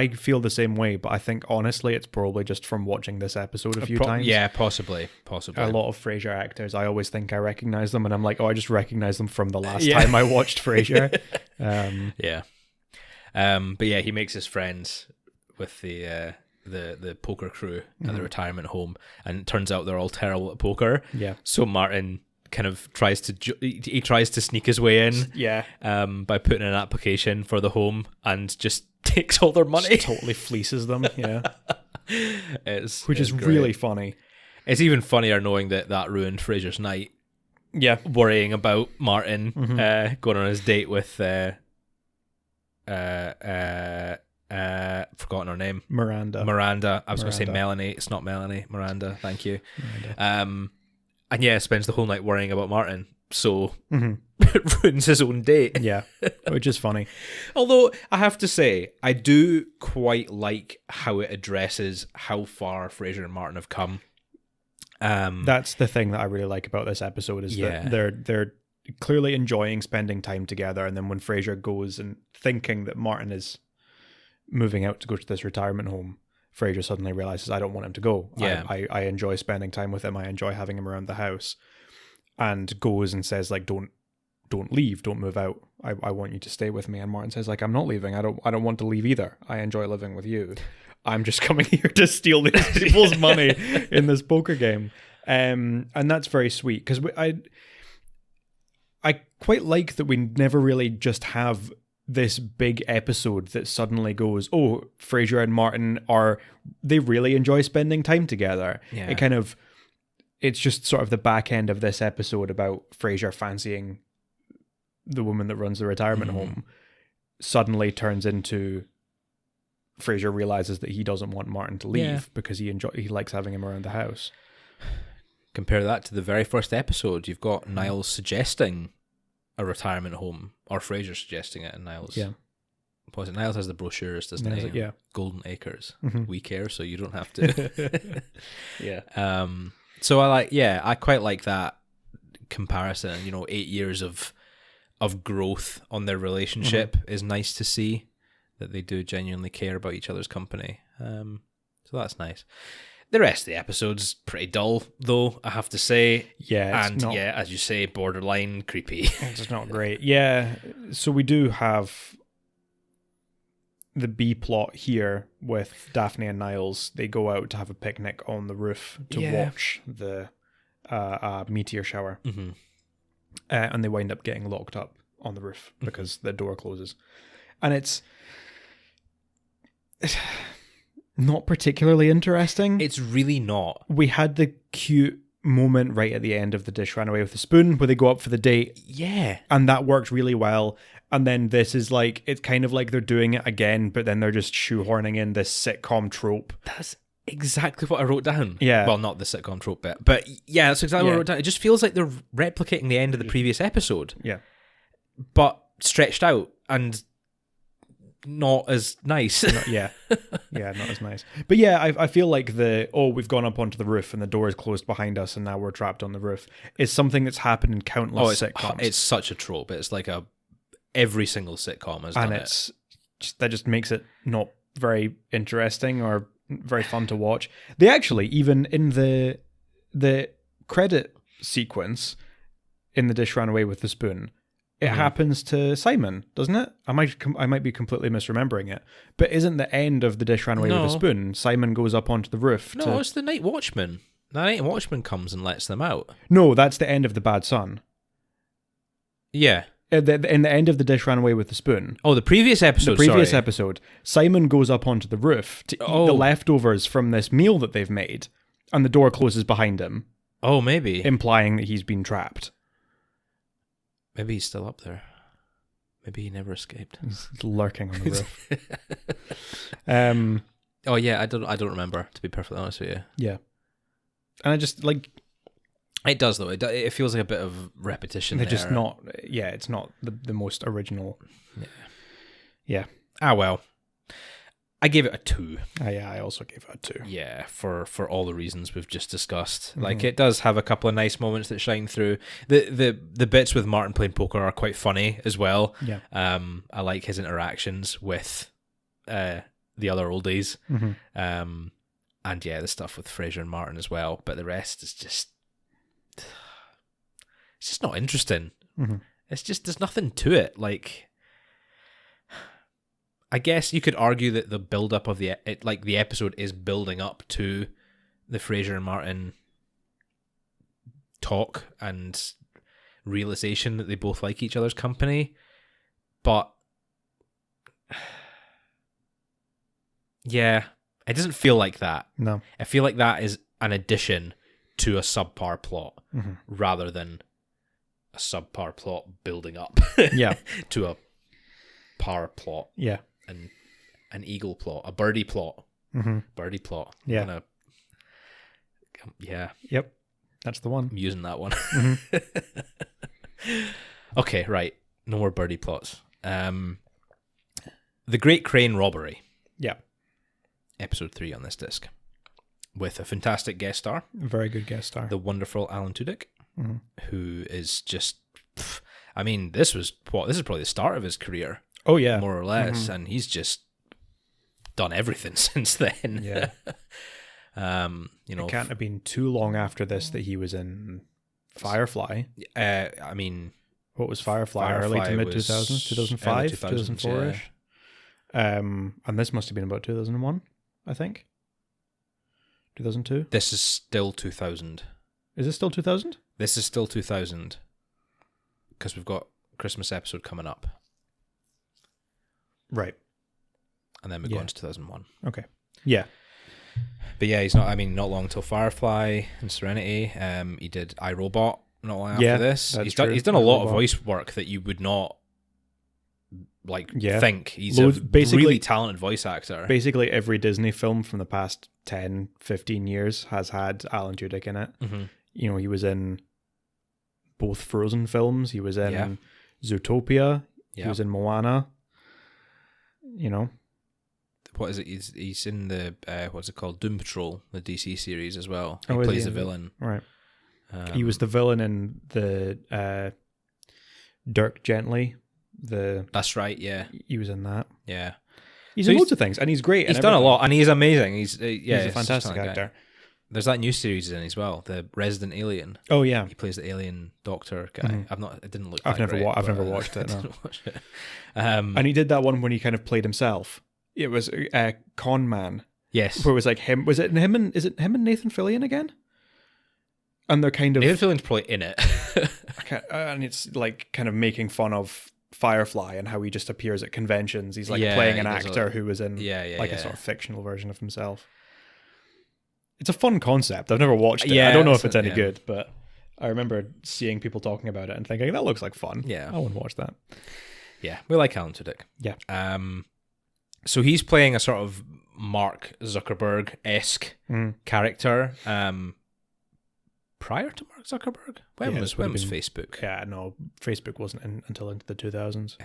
[SPEAKER 2] feel the same way, but I think honestly it's probably just from watching this episode a few times.
[SPEAKER 1] Yeah, possibly.
[SPEAKER 2] A lot of Frasier actors, I always think I recognize them, and I'm like, I just recognize them from the last time I watched Frasier.
[SPEAKER 1] But yeah, he makes his friends with the poker crew at the retirement home, and it turns out they're all terrible at poker.
[SPEAKER 2] Yeah.
[SPEAKER 1] So Martin kind of tries to sneak his way in, by putting in an application for the home and just takes all their money,
[SPEAKER 2] just totally fleaces them. Which is great. Really funny.
[SPEAKER 1] It's even funnier knowing that ruined Frasier's night.
[SPEAKER 2] Yeah,
[SPEAKER 1] worrying about Martin going on his date with forgotten her name. Miranda. I was going to say Melanie. It's not Melanie. Miranda. Thank you. Miranda. And spends the whole night worrying about Martin, so ruins his own date.
[SPEAKER 2] Yeah, which is funny.
[SPEAKER 1] Although, I have to say, I do quite like how it addresses how far Frasier and Martin have come.
[SPEAKER 2] That's the thing that I really like about this episode, is that they're clearly enjoying spending time together, and then when Frasier goes and thinking that Martin is moving out to go to this retirement home, Frasier suddenly realizes, I don't want him to go.
[SPEAKER 1] Yeah.
[SPEAKER 2] I enjoy spending time with him. I enjoy having him around the house, and goes and says, like, don't leave, don't move out. I want you to stay with me. And Martin says, like, I'm not leaving. I don't want to leave either. I enjoy living with you. I'm just coming here to steal these people's money in this poker game. And that's very sweet, because I quite like that we never really just have this big episode that suddenly goes, oh, Frasier and Martin they really enjoy spending time together.
[SPEAKER 1] Yeah.
[SPEAKER 2] It's just sort of the back end of this episode about Frasier fancying the woman that runs the retirement home suddenly turns into Frasier realizes that he doesn't want Martin to leave because he likes having him around the house.
[SPEAKER 1] Compare that to the very first episode. You've got Niles suggesting a retirement home, or Frasier suggesting it, and Niles. Yeah. Was it Niles has the brochures, doesn't he?
[SPEAKER 2] Yeah.
[SPEAKER 1] Golden Acres. We care, so you don't have to.
[SPEAKER 2] Yeah.
[SPEAKER 1] So I quite like that comparison. And, 8 years of growth on their relationship is nice to see, that they do genuinely care about each other's company. So that's nice. The rest of the episode's pretty dull, though, I have to say.
[SPEAKER 2] Yeah,
[SPEAKER 1] and as you say, borderline creepy.
[SPEAKER 2] It's not great. Yeah, so we do have the B plot here with Daphne and Niles. They go out to have a picnic on the roof to watch the meteor shower.
[SPEAKER 1] Mm-hmm.
[SPEAKER 2] And they wind up getting locked up on the roof because the door closes. And it's not particularly interesting.
[SPEAKER 1] It's really not.
[SPEAKER 2] We had the cute moment right at the end of The Dish Ran Away with the Spoon where they go up for the date.
[SPEAKER 1] Yeah.
[SPEAKER 2] And that worked really well. And then this is like, it's kind of like they're doing it again, but then they're just shoehorning in this sitcom trope.
[SPEAKER 1] That's exactly what I wrote down.
[SPEAKER 2] Yeah.
[SPEAKER 1] Well, not the sitcom trope bit, but yeah, that's exactly what I wrote down. It just feels like they're replicating the end of the previous episode.
[SPEAKER 2] Yeah.
[SPEAKER 1] But stretched out and not as nice.
[SPEAKER 2] Not as nice. But yeah, I feel like we've gone up onto the roof and the door is closed behind us and now we're trapped on the roof is something that's happened in countless sitcoms.
[SPEAKER 1] It's such a trope. It's like every single sitcom has done it.
[SPEAKER 2] That just makes it not very interesting or very fun to watch. They actually, even in the credit sequence in The Dish Ran Away with the Spoon, it happens to Simon, doesn't it? I might be completely misremembering it, but isn't the end of The Dish Ran Away with the Spoon? Simon goes up onto the roof.
[SPEAKER 1] No, it's the Night Watchman. The Night Watchman comes and lets them out.
[SPEAKER 2] No, that's the end of The Bad Son.
[SPEAKER 1] Yeah.
[SPEAKER 2] In the end of The Dish Ran Away with the Spoon.
[SPEAKER 1] Oh, the previous episode.
[SPEAKER 2] Episode. Simon goes up onto the roof to eat the leftovers from this meal that they've made, and the door closes behind him.
[SPEAKER 1] Oh, maybe.
[SPEAKER 2] Implying that he's been trapped.
[SPEAKER 1] Maybe he's still up there. Maybe he never escaped.
[SPEAKER 2] He's lurking on the roof.
[SPEAKER 1] Oh yeah, I don't remember, to be perfectly honest with you.
[SPEAKER 2] Yeah, and I just like
[SPEAKER 1] it does though. It feels like a bit of repetition.
[SPEAKER 2] They're just not. Yeah, it's not the most original. Yeah.
[SPEAKER 1] Ah well. I gave it a 2.
[SPEAKER 2] Yeah, I also gave it a 2.
[SPEAKER 1] Yeah, for all the reasons we've just discussed. Like, it does have a couple of nice moments that shine through. The bits with Martin playing poker are quite funny as well.
[SPEAKER 2] Yeah.
[SPEAKER 1] I like his interactions with the other oldies.
[SPEAKER 2] Mm-hmm.
[SPEAKER 1] And yeah, the stuff with Frasier and Martin as well. But the rest is just... It's just not interesting.
[SPEAKER 2] Mm-hmm.
[SPEAKER 1] It's just, there's nothing to it. Like... I guess you could argue that the build-up of the episode is building up to the Frasier and Martin talk and realization that they both like each other's company, but yeah, it doesn't feel like that.
[SPEAKER 2] No,
[SPEAKER 1] I feel like that is an addition to a subpar plot rather than a subpar plot building up to a par plot.
[SPEAKER 2] Yeah.
[SPEAKER 1] An eagle plot, a birdie plot. Birdie plot.
[SPEAKER 2] Yeah. Yep. That's the one.
[SPEAKER 1] I'm using that one. Okay, right. No more birdie plots. The Great Crane Robbery.
[SPEAKER 2] Yeah.
[SPEAKER 1] Episode 3 on this disc. With a fantastic guest star.
[SPEAKER 2] Very good guest star.
[SPEAKER 1] The wonderful Alan Tudyk, who is just... I mean, this is probably the start of his career.
[SPEAKER 2] Oh, yeah.
[SPEAKER 1] More or less. And he's just done everything since then.
[SPEAKER 2] Yeah.
[SPEAKER 1] It
[SPEAKER 2] can't have been too long after this that he was in Firefly.
[SPEAKER 1] I mean...
[SPEAKER 2] What was Firefly? Early to mid-2000s? 2005? 2004-ish? Yeah. And this must have been about 2001, I think. 2002?
[SPEAKER 1] This is still 2000.
[SPEAKER 2] Is this still 2000?
[SPEAKER 1] This is still 2000. Because we've got Christmas episode coming up.
[SPEAKER 2] Right.
[SPEAKER 1] And then we go into 2001.
[SPEAKER 2] Okay. Yeah.
[SPEAKER 1] But yeah, he's not long till Firefly and Serenity. He did iRobot not long after this. He's done a lot of voice work that you would not think. He's a really talented voice actor.
[SPEAKER 2] Basically every Disney film from the past 10, 15 years has had Alan Tudyk in it. You know, he was in both Frozen films. He was in Zootopia. He was in Moana. You know,
[SPEAKER 1] what is it? He's in the what's it called? Doom Patrol, the DC series as well. He plays the villain.
[SPEAKER 2] Right. He was the villain in the Dirk Gently.
[SPEAKER 1] That's right. Yeah,
[SPEAKER 2] he was in that.
[SPEAKER 1] Yeah,
[SPEAKER 2] he's in loads of things, and he's great.
[SPEAKER 1] He's done a lot, and he's amazing. He's
[SPEAKER 2] a fantastic actor.
[SPEAKER 1] There's that new series he's in as well, The Resident Alien.
[SPEAKER 2] Oh yeah,
[SPEAKER 1] he plays the alien doctor guy.
[SPEAKER 2] Mm-hmm.
[SPEAKER 1] It didn't look.
[SPEAKER 2] I've never watched it. No. And he did that one when he kind of played himself. It was Con Man.
[SPEAKER 1] Yes,
[SPEAKER 2] where it was like him. Was it him and Nathan Fillion again? And they're kind of
[SPEAKER 1] Nathan Fillion's probably in it.
[SPEAKER 2] And it's like kind of making fun of Firefly and how he just appears at conventions. He's like playing an actor who was in a sort of fictional version of himself. It's a fun concept. I've never watched it. I don't know if it's any good, but I remember seeing people talking about it and thinking, that looks like fun.
[SPEAKER 1] Yeah.
[SPEAKER 2] I want to watch that.
[SPEAKER 1] Yeah, we like Alan Tudyk.
[SPEAKER 2] Yeah.
[SPEAKER 1] So he's playing a sort of Mark Zuckerberg-esque character. Prior to Mark Zuckerberg? When was Facebook?
[SPEAKER 2] Yeah, no, Facebook wasn't until into the 2000s.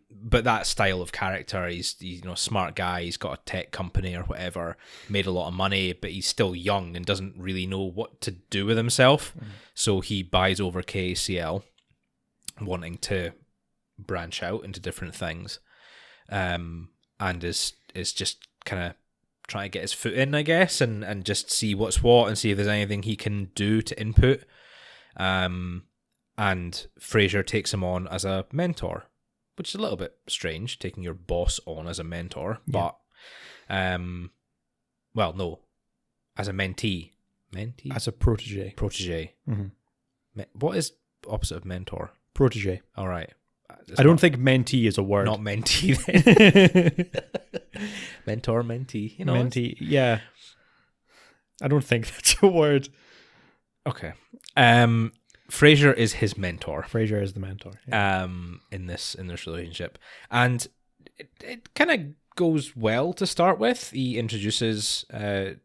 [SPEAKER 1] But that style of character, he's a smart guy, he's got a tech company or whatever, made a lot of money, but he's still young and doesn't really know what to do with himself. So he buys over KCL, wanting to branch out into different things, and is just kind of trying to get his foot in, I guess, and just see what's what and see if there's anything he can do to input. And Frasier takes him on as a mentor, which is a little bit strange, taking your boss on as a mentor, but well, no, as a mentee,
[SPEAKER 2] as a protege.
[SPEAKER 1] Mm-hmm. What is opposite of mentor?
[SPEAKER 2] Protege.
[SPEAKER 1] All right.
[SPEAKER 2] I don't think mentee is a word.
[SPEAKER 1] Not mentee then. Mentor, mentee.
[SPEAKER 2] Mentee, yeah. I don't think that's a word.
[SPEAKER 1] Okay. Frasier is his mentor.
[SPEAKER 2] Frasier is the mentor. Yeah.
[SPEAKER 1] In this relationship. And it kind of goes well to start with. He introduces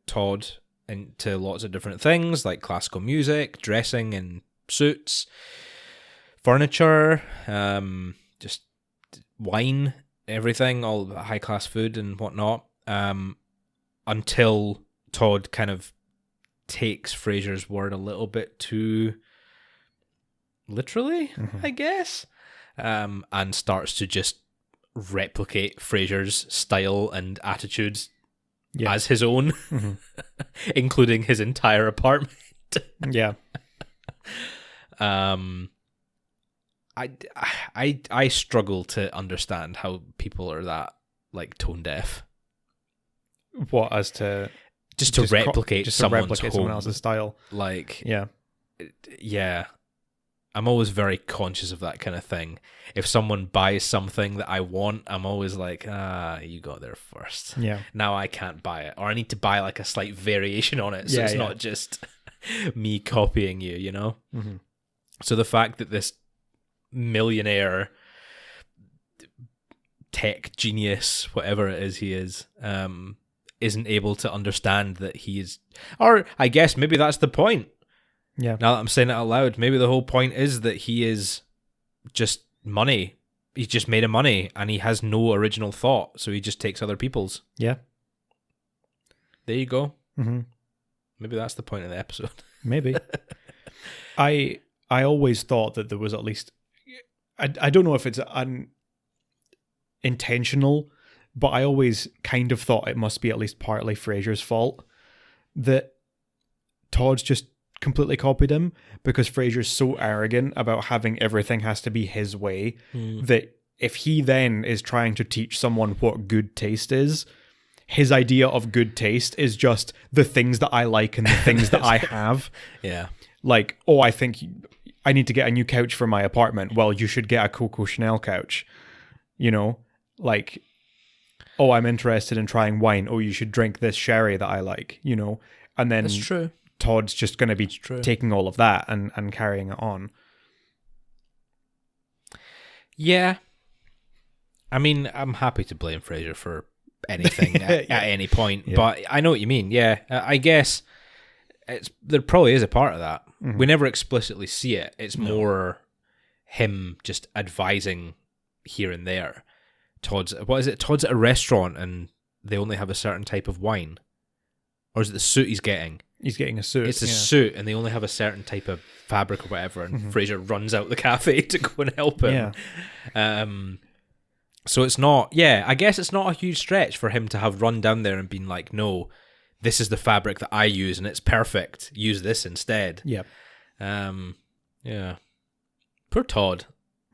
[SPEAKER 1] Todd into lots of different things, like classical music, dressing in suits, furniture, just wine, everything, all high class food and whatnot, until Todd kind of takes Frasier's word a little bit too literally, I guess, and starts to just replicate Frasier's style and attitudes as his own, including his entire apartment. I struggle to understand how people are that like tone deaf.
[SPEAKER 2] What, as to
[SPEAKER 1] just to replicate someone
[SPEAKER 2] else's style?
[SPEAKER 1] Like,
[SPEAKER 2] yeah.
[SPEAKER 1] I'm always very conscious of that kind of thing. If someone buys something that I want, I'm always like, you got there first.
[SPEAKER 2] Yeah.
[SPEAKER 1] Now I can't buy it, or I need to buy like a slight variation on it, so it's not just me copying you, you know.
[SPEAKER 2] Mm-hmm.
[SPEAKER 1] So the fact that this millionaire tech genius, whatever it is he is, isn't able to understand that he is, or I guess maybe that's the point.
[SPEAKER 2] Yeah.
[SPEAKER 1] Now that I'm saying it out loud, maybe the whole point is that he is just money. He's just made of money and he has no original thought, so he just takes other people's.
[SPEAKER 2] Yeah.
[SPEAKER 1] There you go.
[SPEAKER 2] Mm-hmm.
[SPEAKER 1] Maybe that's the point of the episode.
[SPEAKER 2] Maybe. I always thought that there was at least, I don't know if it's unintentional, but I always kind of thought it must be at least partly Frasier's fault that Todd's just completely copied him, because Frasier's so arrogant about having everything has to be his way that if he then is trying to teach someone what good taste is, his idea of good taste is just the things that I like and the things that I have.
[SPEAKER 1] Yeah.
[SPEAKER 2] Like, oh, I think I need to get a new couch for my apartment. Well, you should get a Coco Chanel couch. You know, like, oh, I'm interested in trying wine. Oh, you should drink this sherry that I like, you know. And then
[SPEAKER 1] that's true.
[SPEAKER 2] Todd's just going to be taking all of that and carrying it on.
[SPEAKER 1] Yeah. I mean, I'm happy to blame Frasier for anything at any point, but I know what you mean. Yeah, I guess there probably is a part of that. Mm-hmm. We never explicitly see it. It's more him just advising here and there. Todd's at a restaurant and they only have a certain type of wine. Or is it the suit he's getting?
[SPEAKER 2] He's getting a suit.
[SPEAKER 1] It's a suit, and they only have a certain type of fabric or whatever, and Frasier runs out the cafe to go and help him. Yeah. So it's not... Yeah, I guess it's not a huge stretch for him to have run down there and been like, no, this is the fabric that I use, and it's perfect. Use this instead.
[SPEAKER 2] Yep.
[SPEAKER 1] Yeah. Poor Todd.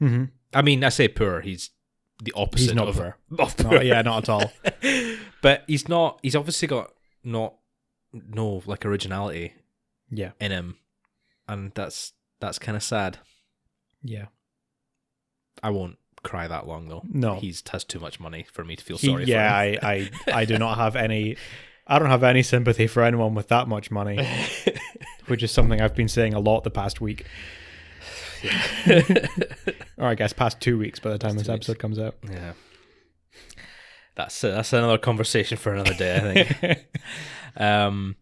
[SPEAKER 2] Mm-hmm.
[SPEAKER 1] I mean, I say poor. He's the opposite
[SPEAKER 2] he's not
[SPEAKER 1] of
[SPEAKER 2] poor.
[SPEAKER 1] Of poor.
[SPEAKER 2] No, not at all.
[SPEAKER 1] But he's not. He's obviously got no like originality.
[SPEAKER 2] Yeah.
[SPEAKER 1] In him, and that's kind of sad.
[SPEAKER 2] Yeah.
[SPEAKER 1] I won't cry that long though.
[SPEAKER 2] No,
[SPEAKER 1] he has too much money for me to feel sorry for him.
[SPEAKER 2] Yeah, I do not have any. I don't have any sympathy for anyone with that much money, which is something I've been saying a lot the past week. Yeah. Or I guess past 2 weeks by the time this episode comes out.
[SPEAKER 1] Yeah. That's another conversation for another day, I think.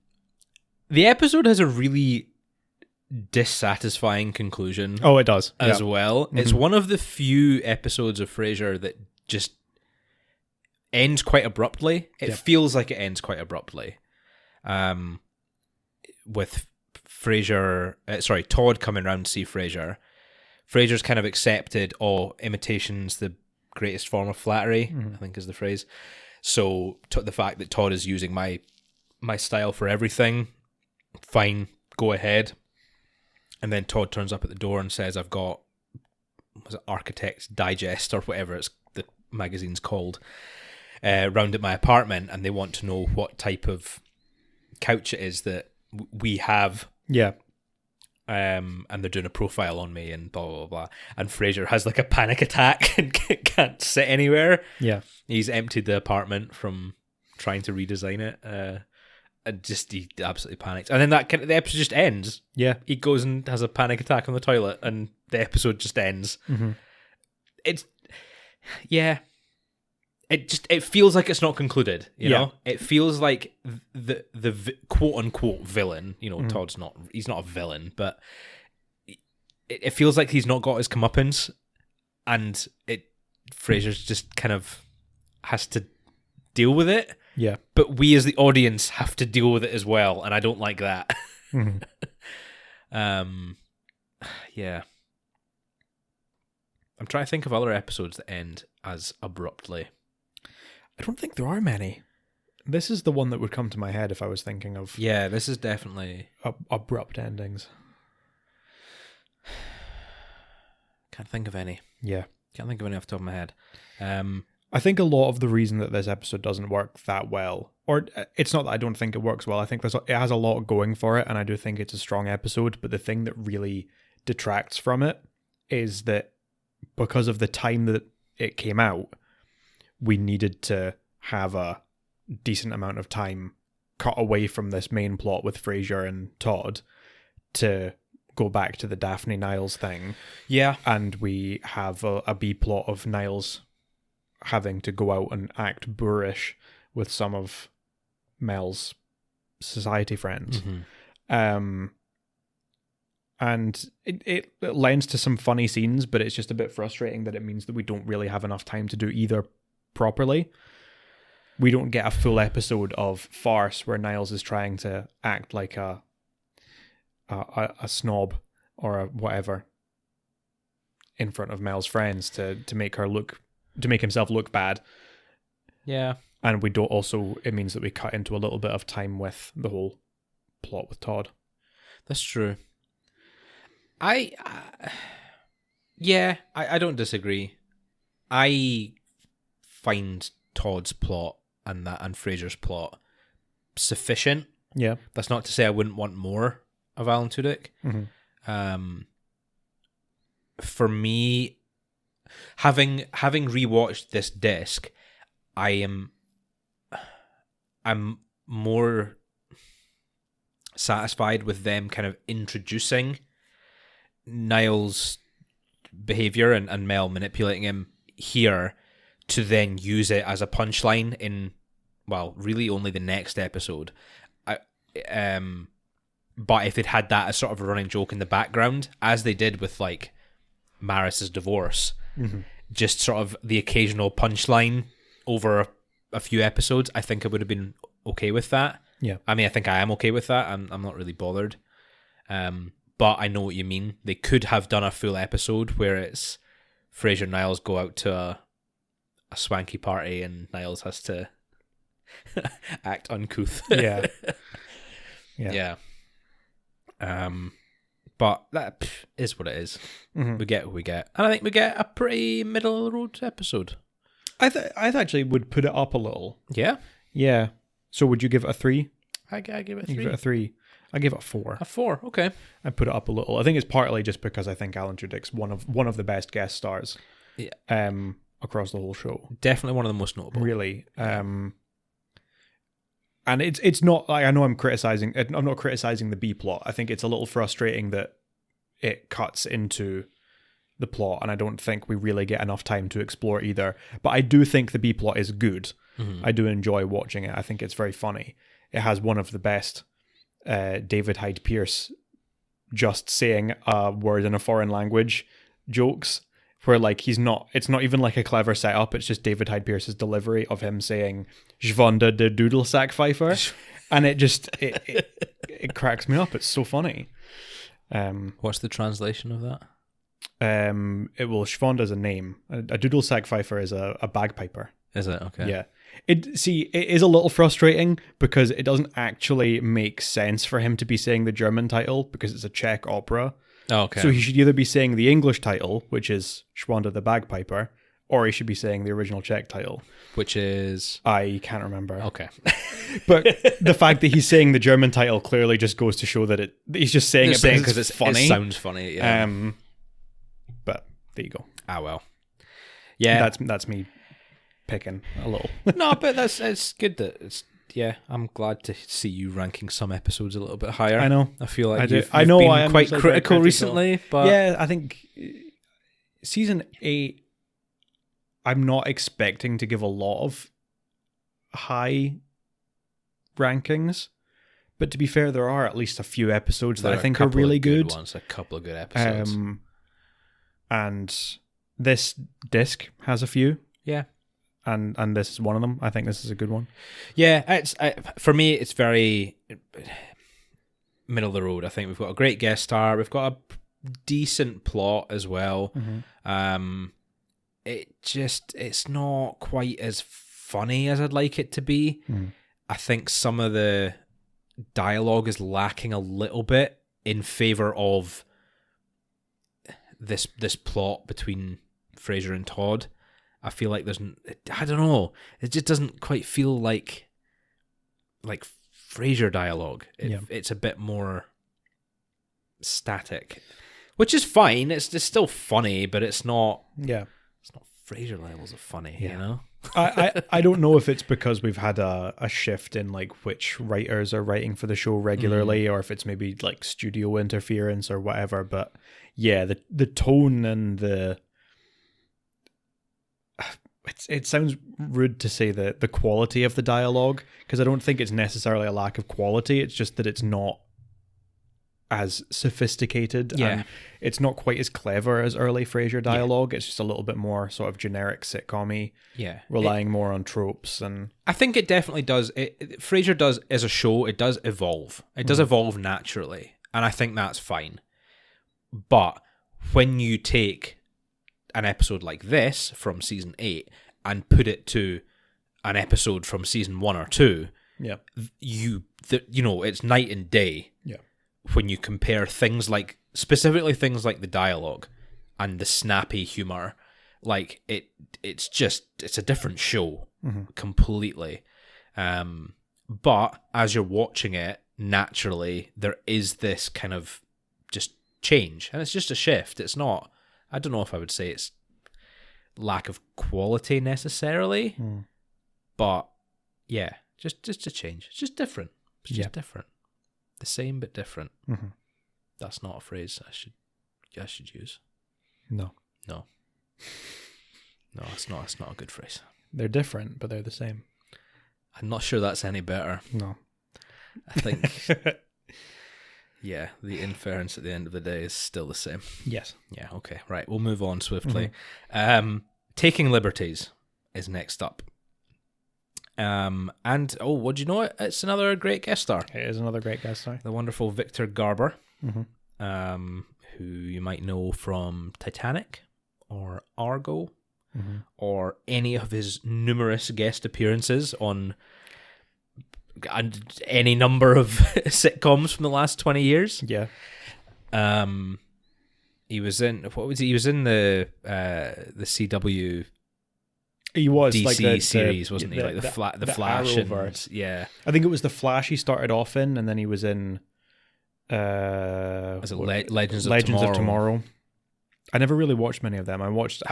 [SPEAKER 1] The episode has a really dissatisfying conclusion.
[SPEAKER 2] Oh, it does.
[SPEAKER 1] As well. Mm-hmm. It's one of the few episodes of Frasier that just ends quite abruptly. It feels like it ends quite abruptly. With Todd coming round to see Frasier. Frasier's kind of accepted, imitation's the greatest form of flattery, I think is the phrase. So the fact that Todd is using my style for everything, fine, go ahead. And then Todd turns up at the door and says, I've got, Architect's Digest or whatever the magazine's called, round at my apartment, and they want to know what type of couch it is that we have.
[SPEAKER 2] Yeah.
[SPEAKER 1] And they're doing a profile on me and blah, blah, blah. And Frasier has like a panic attack and can't sit anywhere.
[SPEAKER 2] Yeah.
[SPEAKER 1] He's emptied the apartment from trying to redesign it. And he absolutely panics. And then the episode just ends.
[SPEAKER 2] Yeah.
[SPEAKER 1] He goes and has a panic attack on the toilet and the episode just ends.
[SPEAKER 2] Mm-hmm.
[SPEAKER 1] It feels like it's not concluded, you know? It feels like the quote unquote villain, Todd's he's not a villain, but it feels like he's not got his comeuppance, and Frasier's just kind of has to deal with it.
[SPEAKER 2] Yeah.
[SPEAKER 1] But we as the audience have to deal with it as well, and I don't like that.
[SPEAKER 2] Mm-hmm.
[SPEAKER 1] Yeah. I'm trying to think of other episodes that end as abruptly.
[SPEAKER 2] I don't think there are many. This is the one that would come to my head if I was thinking of...
[SPEAKER 1] Yeah, this is definitely...
[SPEAKER 2] abrupt endings.
[SPEAKER 1] Can't think of any.
[SPEAKER 2] Yeah.
[SPEAKER 1] Can't think of any off the top of my head.
[SPEAKER 2] I think a lot of the reason that this episode doesn't work that well, or it's not that I don't think it works well, I think it has a lot going for it, and I do think it's a strong episode, but the thing that really detracts from it is that because of the time that it came out, we needed to have a decent amount of time cut away from this main plot with Frasier and Todd to go back to the Daphne Niles thing.
[SPEAKER 1] Yeah.
[SPEAKER 2] And we have a B plot of Niles having to go out and act boorish with some of Mel's society friends.
[SPEAKER 1] Mm-hmm.
[SPEAKER 2] And it lends to some funny scenes, but it's just a bit frustrating that it means that we don't really have enough time to do either properly. We don't get a full episode of farce where Niles is trying to act like a snob or a whatever in front of Mel's friends to make himself look bad.
[SPEAKER 1] Yeah. And
[SPEAKER 2] we don't also, it means that we cut into a little bit of time with the whole plot with Todd.
[SPEAKER 1] That's true. I don't disagree. I find Todd's plot and Frasier's plot sufficient.
[SPEAKER 2] Yeah.
[SPEAKER 1] That's not to say I wouldn't want more of Alan Tudyk.
[SPEAKER 2] Mm-hmm.
[SPEAKER 1] For me, having rewatched this disc, I'm more satisfied with them kind of introducing Niles' behavior and Mel manipulating him here to then use it as a punchline in, well, really only the next episode. But if they'd had that as sort of a running joke in the background, as they did with like Maris's divorce,
[SPEAKER 2] mm-hmm.
[SPEAKER 1] just sort of the occasional punchline over a few episodes, I think I would have been okay with that.
[SPEAKER 2] Yeah.
[SPEAKER 1] I mean, I think I am okay with that. I'm not really bothered. But I know what you mean. They could have done a full episode where it's Frasier and Niles go out to a swanky party and Niles has to act uncouth.
[SPEAKER 2] Yeah.
[SPEAKER 1] Yeah. But that is what it is. We get what we get. And I think we get a pretty middle of the road episode.
[SPEAKER 2] I actually would put it up a little.
[SPEAKER 1] Yeah?
[SPEAKER 2] Yeah. So would you give it a 3?
[SPEAKER 1] I give it a 3.
[SPEAKER 2] You give it a 3. I give it a 4.
[SPEAKER 1] A 4, okay.
[SPEAKER 2] I put it up a little. I think it's partly just because I think Alan Tudyk's one of the best guest stars.
[SPEAKER 1] Yeah.
[SPEAKER 2] Across the whole show.
[SPEAKER 1] Definitely one of the most notable.
[SPEAKER 2] Really. And it's not like, I know I'm not criticizing the B plot. I think it's a little frustrating that it cuts into the plot, and I don't think we really get enough time to explore either. But I do think the B plot is good. I do enjoy watching it. I think it's very funny. It has one of the best David Hyde Pierce just saying a word in a foreign language jokes, where like it's not even like a clever setup, it's just David Hyde Pierce's delivery of him saying "Schwanda de Dudelsack Pfeifer," and it cracks me up. It's so funny.
[SPEAKER 1] What's the translation of that?
[SPEAKER 2] Schwanda is a name. A Dudelsack Pfeifer is a bagpiper.
[SPEAKER 1] Is it? Okay.
[SPEAKER 2] Yeah. It is a little frustrating because it doesn't actually make sense for him to be saying the German title because it's a Czech opera.
[SPEAKER 1] Oh, okay.
[SPEAKER 2] So he should either be saying the English title, which is Schwanda the Bagpiper, or he should be saying the original Czech title.
[SPEAKER 1] Which is?
[SPEAKER 2] I can't remember.
[SPEAKER 1] Okay.
[SPEAKER 2] But the fact that he's saying the German title clearly just goes to show that he's just saying it because it's funny.
[SPEAKER 1] It sounds funny, yeah.
[SPEAKER 2] But there you go.
[SPEAKER 1] Ah, well. Yeah.
[SPEAKER 2] That's me picking a little.
[SPEAKER 1] No, but it's good that it's... Yeah, I'm glad to see you ranking some episodes a little bit higher.
[SPEAKER 2] I know.
[SPEAKER 1] I feel like you've
[SPEAKER 2] I know
[SPEAKER 1] been
[SPEAKER 2] I am
[SPEAKER 1] quite critical recently, but...
[SPEAKER 2] Yeah, I think season 8, I'm not expecting to give a lot of high rankings, but to be fair, there are at least a few episodes that I think are really good.
[SPEAKER 1] A couple of good episodes.
[SPEAKER 2] And this disc has a few.
[SPEAKER 1] Yeah.
[SPEAKER 2] And this is one of them. I think this is a good one.
[SPEAKER 1] Yeah, for me, it's very middle of the road. I think we've got a great guest star. We've got a decent plot as well. It's not quite as funny as I'd like it to be. I think some of the dialogue is lacking a little bit in favor of this plot between Frasier and Todd. I feel like I don't know. It just doesn't quite feel like Frasier dialogue. It's a bit more static, which is fine. It's still funny, but it's not.
[SPEAKER 2] Yeah,
[SPEAKER 1] it's not Frasier levels of funny.
[SPEAKER 2] Yeah.
[SPEAKER 1] You know.
[SPEAKER 2] I don't know if it's because we've had a shift in like which writers are writing for the show regularly, or if it's maybe like studio interference or whatever. But yeah, the tone and the it sounds rude to say the quality of the dialogue, because I don't think it's necessarily a lack of quality. It's just that it's not as sophisticated.
[SPEAKER 1] Yeah.
[SPEAKER 2] And it's not quite as clever as early Frasier dialogue. It's just a little bit more sort of generic sitcom-y.
[SPEAKER 1] Yeah.
[SPEAKER 2] Relying more on tropes. And
[SPEAKER 1] I think it definitely does. Frasier does, as a show, it does evolve. It does evolve naturally. And I think that's fine. But when you take an episode like this from season 8 and put it to an episode from season 1 or 2, it's night and day.
[SPEAKER 2] Yeah.
[SPEAKER 1] When you compare specifically things like the dialogue and the snappy humor, like it's a different show completely. But as you're watching it, naturally there is this kind of just change, and it's just a shift. It's not, I don't know if I would say it's lack of quality necessarily, but yeah, just a change. It's just different. It's just different. The same but different. That's not a phrase I should use.
[SPEAKER 2] No,
[SPEAKER 1] it's not a good phrase.
[SPEAKER 2] They're different, but they're the same.
[SPEAKER 1] I'm not sure that's any better.
[SPEAKER 2] No,
[SPEAKER 1] I think yeah, the inference at the end of the day is still the same.
[SPEAKER 2] Yes.
[SPEAKER 1] Yeah, okay. Right, we'll move on swiftly. Taking Liberties is next up. And would you know it? It's another great guest star.
[SPEAKER 2] It is another great guest star.
[SPEAKER 1] The wonderful Victor Garber, who you might know from Titanic or Argo, or any of his numerous guest appearances on any number of sitcoms from the last 20 years.
[SPEAKER 2] Yeah.
[SPEAKER 1] He was in He was in the CW.
[SPEAKER 2] He was
[SPEAKER 1] DC
[SPEAKER 2] like the
[SPEAKER 1] series, wasn't he? Like the Flash,
[SPEAKER 2] Arrowverse.
[SPEAKER 1] Yeah.
[SPEAKER 2] I think it was the Flash he started off in, and then he was in.
[SPEAKER 1] Was it Legends
[SPEAKER 2] of Tomorrow? I never really watched many of them. I watched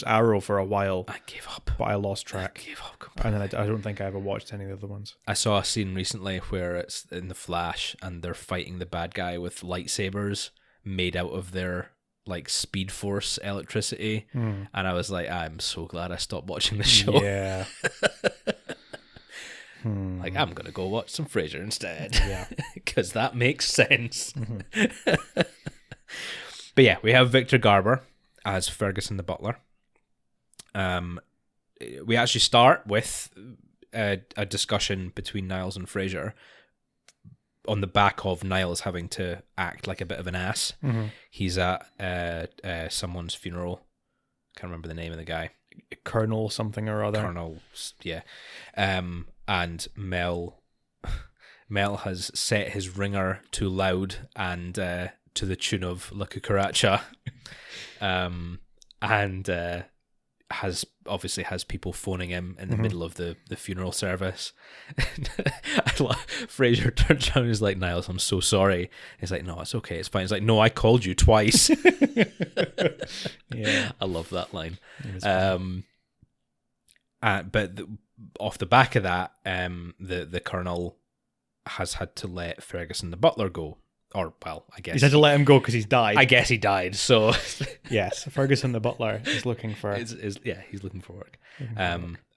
[SPEAKER 2] Arrow for a while.
[SPEAKER 1] I gave up,
[SPEAKER 2] but I lost track.
[SPEAKER 1] I gave up completely.
[SPEAKER 2] And then I don't think I ever watched any of the other ones.
[SPEAKER 1] I saw a scene recently where it's in the Flash and they're fighting the bad guy with lightsabers made out of their like Speed Force electricity, and I was like, I'm so glad I stopped watching the show.
[SPEAKER 2] Yeah.
[SPEAKER 1] Like, I'm gonna go watch some Frasier instead. Yeah, because that makes sense. But yeah, we have Victor Garber as Ferguson the butler. We actually start with a discussion between Niles and Frasier on the back of Niles having to act like a bit of an ass. He's at someone's funeral. Can't remember the name of the guy.
[SPEAKER 2] Colonel something or other.
[SPEAKER 1] Colonel, yeah. And Mel has set his ringer too loud and to the tune of La Cucaracha, and has people phoning him in the middle of the funeral service. Frasier turns around and is like, Niles, I'm so sorry. He's like, no, it's okay, it's fine. He's like, no, I called you twice. Yeah, I love that line. But off the back of that, the Colonel has had to let Ferguson the butler go. Or, well, I guess...
[SPEAKER 2] He's had to let him go because he's died.
[SPEAKER 1] I guess he died, so...
[SPEAKER 2] Yes, Ferguson the butler is looking for...
[SPEAKER 1] he's looking for work.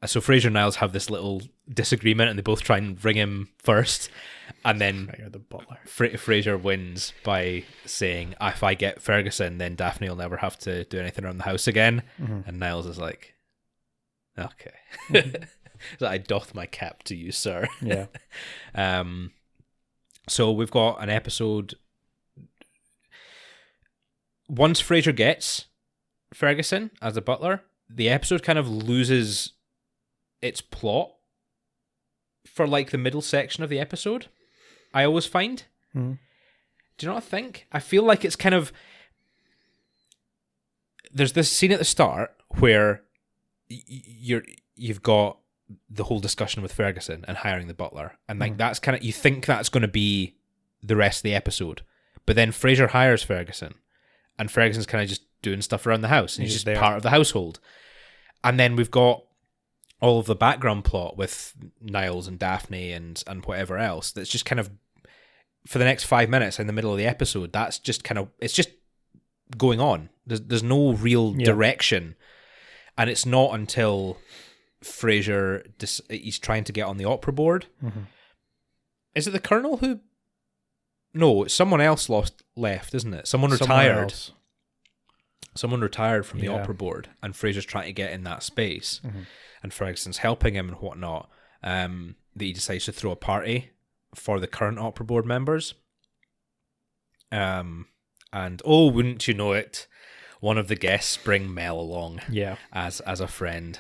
[SPEAKER 1] So Frasier and Niles have this little disagreement, and they both try and ring him first, and then
[SPEAKER 2] the butler.
[SPEAKER 1] Frasier wins by saying, if I get Ferguson, then Daphne will never have to do anything around the house again. And Niles is like, okay. So I doth my cap to you, sir.
[SPEAKER 2] Yeah.
[SPEAKER 1] So we've got an episode. Once Frasier gets Ferguson as a butler, the episode kind of loses its plot for like the middle section of the episode. I always find. Do you know what I think? I feel like it's kind of... There's this scene at the start where you've got the whole discussion with Ferguson and hiring the butler, and like that's kind of, you think that's going to be the rest of the episode, but then Frasier hires Ferguson, and Ferguson's kind of just doing stuff around the house, and he's just part of the household. And then we've got all of the background plot with Niles and Daphne and whatever else. That's just kind of for the next 5 minutes in the middle of the episode. That's just kind of, it's just going on. There's no real direction, and it's not until Frasier, he's trying to get on the opera board. Is it the Colonel who... No, it's someone else left, isn't it? Someone retired. Someone retired from the opera board, and Frasier's trying to get in that space, and Ferguson's helping him and whatnot. That he decides to throw a party for the current opera board members. And wouldn't you know it, one of the guests bring Mel along, as a friend.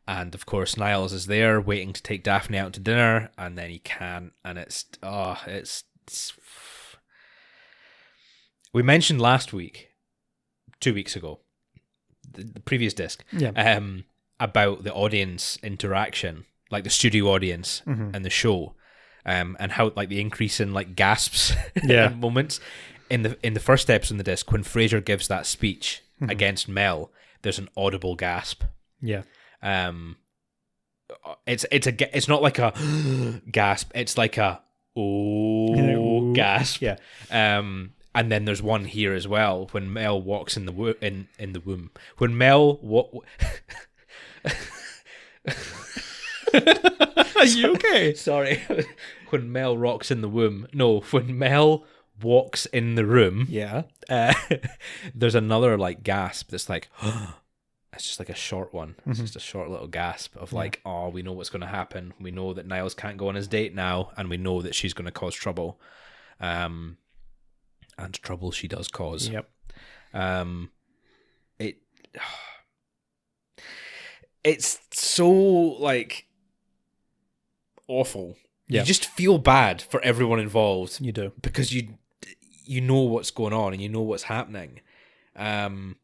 [SPEAKER 1] And of course, Niles is there waiting to take Daphne out to dinner, and then he can't. And it's we mentioned last week, 2 weeks ago, the previous disc, about the audience interaction, like the studio audience and the show, and how like the increase in like gasps moments in the first episode in the disc when Frasier gives that speech against Mel. There's an audible gasp.
[SPEAKER 2] Yeah.
[SPEAKER 1] It's not like a gasp. It's like a gasp.
[SPEAKER 2] Yeah.
[SPEAKER 1] And then there's one here as well when Mel walks in the womb. When Mel
[SPEAKER 2] Are you okay?
[SPEAKER 1] Sorry. When Mel rocks in the womb. No, when Mel walks in the room.
[SPEAKER 2] Yeah.
[SPEAKER 1] There's another like gasp that's like. It's just like a short one. It's just a short little gasp of like, oh, we know what's going to happen. We know that Niles can't go on his date now, and we know that she's going to cause trouble. And trouble she does cause.
[SPEAKER 2] Yep.
[SPEAKER 1] It's so like awful.
[SPEAKER 2] Yeah.
[SPEAKER 1] You just feel bad for everyone involved.
[SPEAKER 2] You do.
[SPEAKER 1] Because you know what's going on and you know what's happening. And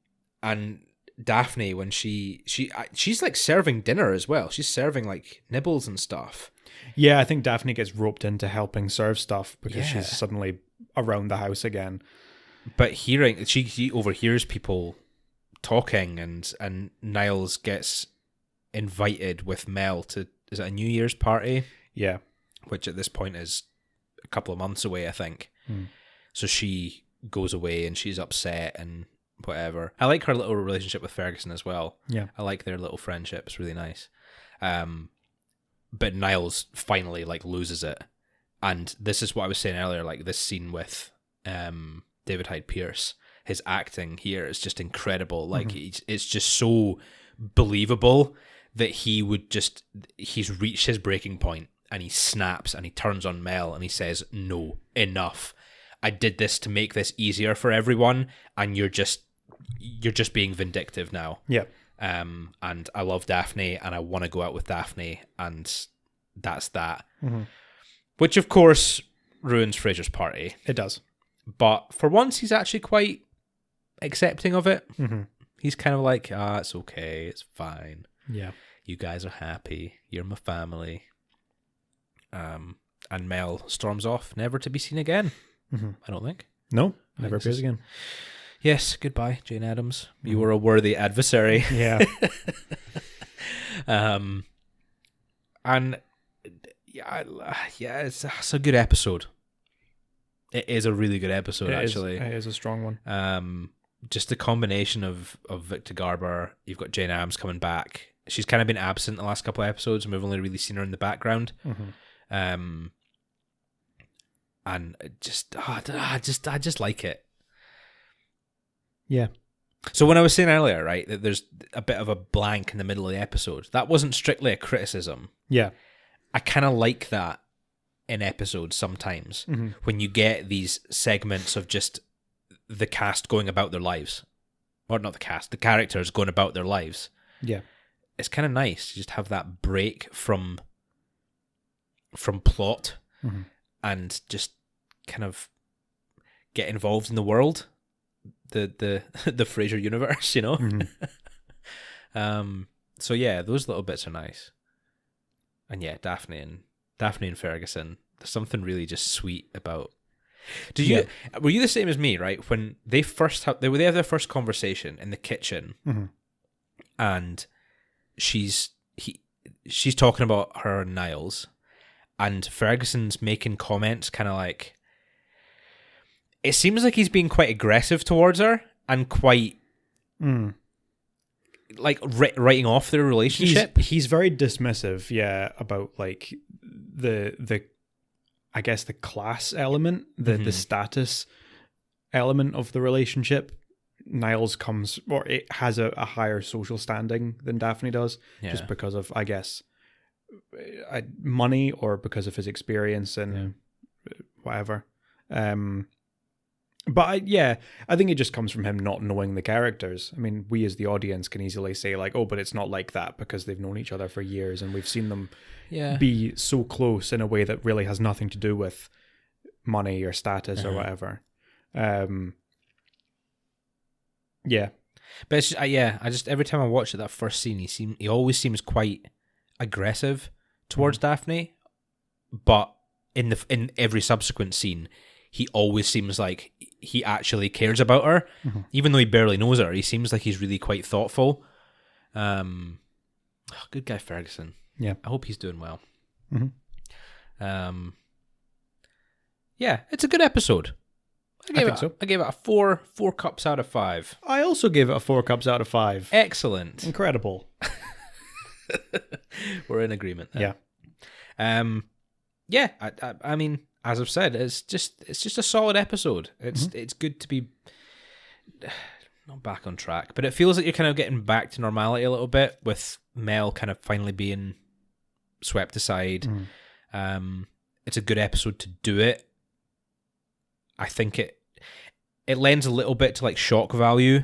[SPEAKER 1] Daphne, when she's like serving dinner as well. She's serving like nibbles and stuff.
[SPEAKER 2] Yeah, I think Daphne gets roped into helping serve stuff because she's suddenly around the house again.
[SPEAKER 1] But she overhears people talking, and Niles gets invited with Mel to, is it a New Year's party?
[SPEAKER 2] Yeah.
[SPEAKER 1] Which at this point is a couple of months away, I think. So she goes away and she's upset and whatever. I like her little relationship with Ferguson as well.
[SPEAKER 2] Yeah.
[SPEAKER 1] I like their little friendship. It's really nice. But Niles finally like loses it. And this is what I was saying earlier, like this scene with David Hyde Pierce, his acting here is just incredible. Like it's just so believable that he's reached his breaking point and he snaps and he turns on Mel and he says, no, enough. I did this to make this easier for everyone, and you're just being vindictive now.
[SPEAKER 2] Yeah.
[SPEAKER 1] And I love Daphne and I want to go out with Daphne, and that's that. Which of course ruins Frasier's party.
[SPEAKER 2] It does.
[SPEAKER 1] But for once he's actually quite accepting of it. He's kind of like, it's okay, it's fine.
[SPEAKER 2] Yeah.
[SPEAKER 1] You guys are happy. You're my family. And Mel storms off, never to be seen again. I don't think.
[SPEAKER 2] No, never appears again.
[SPEAKER 1] Yes, goodbye, Jane Addams. You were a worthy adversary.
[SPEAKER 2] Yeah.
[SPEAKER 1] And it's a good episode. It is a really good episode, actually.
[SPEAKER 2] It is a strong one.
[SPEAKER 1] Just the combination of Victor Garber. You've got Jane Addams coming back. She's kind of been absent the last couple of episodes, and we've only really seen her in the background. And I just like it.
[SPEAKER 2] Yeah.
[SPEAKER 1] So when I was saying earlier, right, that there's a bit of a blank in the middle of the episode, that wasn't strictly a criticism.
[SPEAKER 2] Yeah.
[SPEAKER 1] I kind of like that in episodes sometimes, when you get these segments of just the cast going about their lives. Or not the cast, the characters going about their lives.
[SPEAKER 2] Yeah.
[SPEAKER 1] It's kind of nice to just have that break from plot and just kind of get involved in the world, the Frasier universe, you know. So yeah, those little bits are nice. And yeah, Daphne and Ferguson, there's something really just sweet about. Were you the same as me, right? When they first have their first conversation in the kitchen, and she's talking about her and Niles, and Ferguson's making comments kind of like, it seems like he's being quite aggressive towards her and quite like writing off their relationship.
[SPEAKER 2] He's very dismissive, about like the I guess the class element, the status element of the relationship. Niles it has a higher social standing than Daphne does, just because of, I guess, money, or because of his experience and whatever. But I think it just comes from him not knowing the characters. I mean, we as the audience can easily say like, oh, but it's not like that because they've known each other for years and we've seen them be so close in a way that really has nothing to do with money or status or whatever.
[SPEAKER 1] But it's just, I just every time I watch it, that first scene, he always seems quite aggressive towards Daphne, but in every subsequent scene, he always seems like he actually cares about her, even though he barely knows her. He seems like he's really quite thoughtful. Good guy Ferguson.
[SPEAKER 2] Yeah,
[SPEAKER 1] I hope he's doing well. It's a good episode. I gave it a 4 cups out of 5.
[SPEAKER 2] I also gave it a 4 cups out of 5.
[SPEAKER 1] Excellent.
[SPEAKER 2] Incredible.
[SPEAKER 1] We're in agreement there. I mean, as I've said, it's just a solid episode. It's good to be. not back on track, but it feels like you're kind of getting back to normality a little bit with Mel kind of finally being swept aside. It's a good episode to do it. I think it lends a little bit to like shock value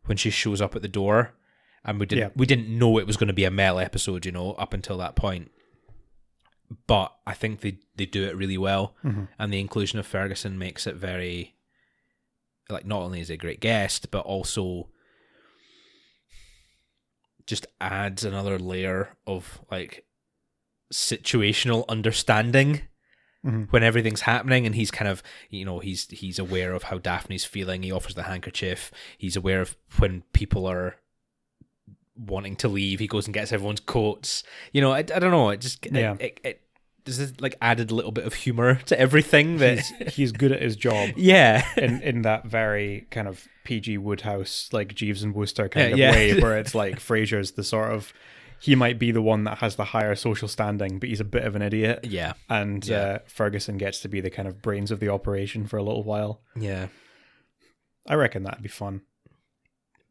[SPEAKER 1] when she shows up at the door, and we didn't know it was going to be a Mel episode, you know, up until that point. But I think they do it really well, and the inclusion of Ferguson makes it very, like, not only is he a great guest, but also just adds another layer of like situational understanding when everything's happening, and he's kind of, you know, he's aware of how Daphne's feeling. He offers the handkerchief. He's aware of when people are wanting to leave. He goes and gets everyone's coats. You know, I don't know. It just it this like added a little bit of humor to everything. That
[SPEAKER 2] he's good at his job.
[SPEAKER 1] Yeah,
[SPEAKER 2] in that very kind of PG Woodhouse, like Jeeves and Wooster kind of way, where it's like Frasier's the sort of, he might be the one that has the higher social standing, but he's a bit of an idiot.
[SPEAKER 1] Yeah,
[SPEAKER 2] and Ferguson gets to be the kind of brains of the operation for a little while.
[SPEAKER 1] Yeah,
[SPEAKER 2] I reckon that'd be fun.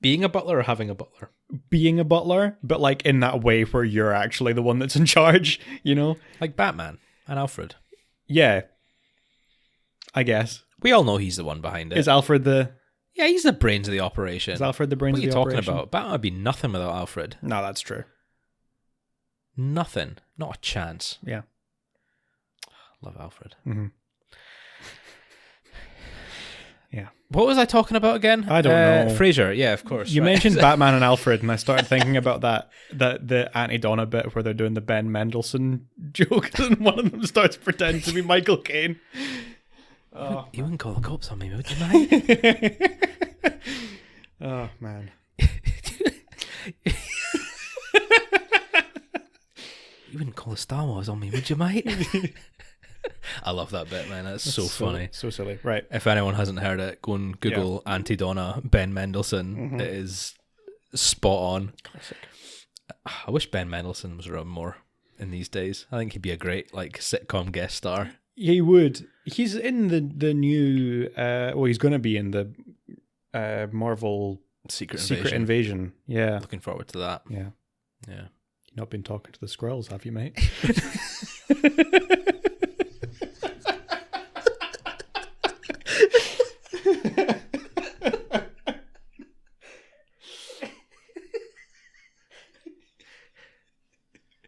[SPEAKER 1] Being a butler or having a butler?
[SPEAKER 2] Being a butler, but like in that way where you're actually the one that's in charge, you know?
[SPEAKER 1] Like Batman and Alfred.
[SPEAKER 2] Yeah. I guess.
[SPEAKER 1] We all know he's the one behind it.
[SPEAKER 2] Is Alfred the...
[SPEAKER 1] Yeah, he's the brains of the operation.
[SPEAKER 2] Is Alfred the brains of the operation?
[SPEAKER 1] What are you talking about? Batman would be nothing without Alfred.
[SPEAKER 2] No, that's true.
[SPEAKER 1] Nothing. Not a chance.
[SPEAKER 2] Yeah.
[SPEAKER 1] Love Alfred.
[SPEAKER 2] Mm-hmm. Yeah.
[SPEAKER 1] What was I talking about again?
[SPEAKER 2] I don't know.
[SPEAKER 1] Frasier, yeah, of course.
[SPEAKER 2] You mentioned Batman and Alfred, and I started thinking about the Auntie Donna bit where they're doing the Ben Mendelsohn joke, and one of them starts pretending to be Michael Caine.
[SPEAKER 1] Oh, you wouldn't call the cops on me, would you, mate?
[SPEAKER 2] Oh, man.
[SPEAKER 1] You wouldn't call the Star Wars on me, would you, mate? I love that bit, man. That's so funny.
[SPEAKER 2] So silly. Right.
[SPEAKER 1] If anyone hasn't heard it, go and Google Auntie Donna, Ben Mendelsohn. It is spot on.
[SPEAKER 2] Classic.
[SPEAKER 1] I wish Ben Mendelsohn was around more in these days. I think he'd be a great like sitcom guest star.
[SPEAKER 2] He would. He's in the new... he's going to be in the Marvel
[SPEAKER 1] Secret
[SPEAKER 2] Invasion. Yeah.
[SPEAKER 1] Looking forward to that.
[SPEAKER 2] Yeah.
[SPEAKER 1] Yeah.
[SPEAKER 2] You've not been talking to the Skrulls, have you, mate?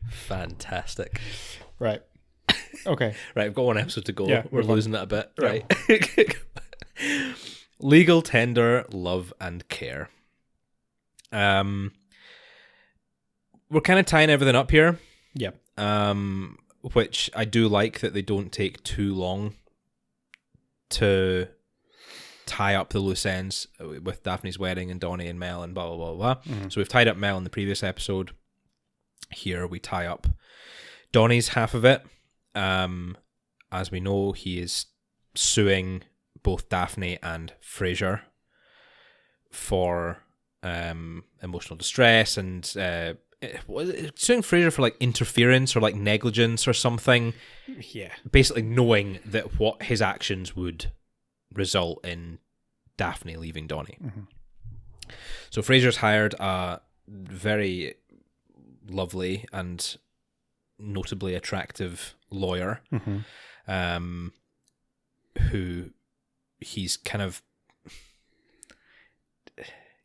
[SPEAKER 1] Fantastic.
[SPEAKER 2] Right. Okay.
[SPEAKER 1] Right, I've got one episode to go.
[SPEAKER 2] Yeah,
[SPEAKER 1] we're losing it a bit. Right. Legal tender, love and care. We're kind of tying everything up here.
[SPEAKER 2] Yeah.
[SPEAKER 1] Which I do like, that they don't take too long to tie up the loose ends with Daphne's wedding and Donnie and Mel and blah, blah, blah, blah. Mm-hmm. So we've tied up Mel in the previous episode. Here we tie up Donnie's half of it. As we know, he is suing both Daphne and Frasier for emotional distress and suing Frasier for like interference or like negligence or something.
[SPEAKER 2] Yeah.
[SPEAKER 1] Basically knowing that what his actions would result in Daphne leaving Donnie. Mm-hmm. So Frasier's hired a very lovely and notably attractive lawyer, who he's kind of...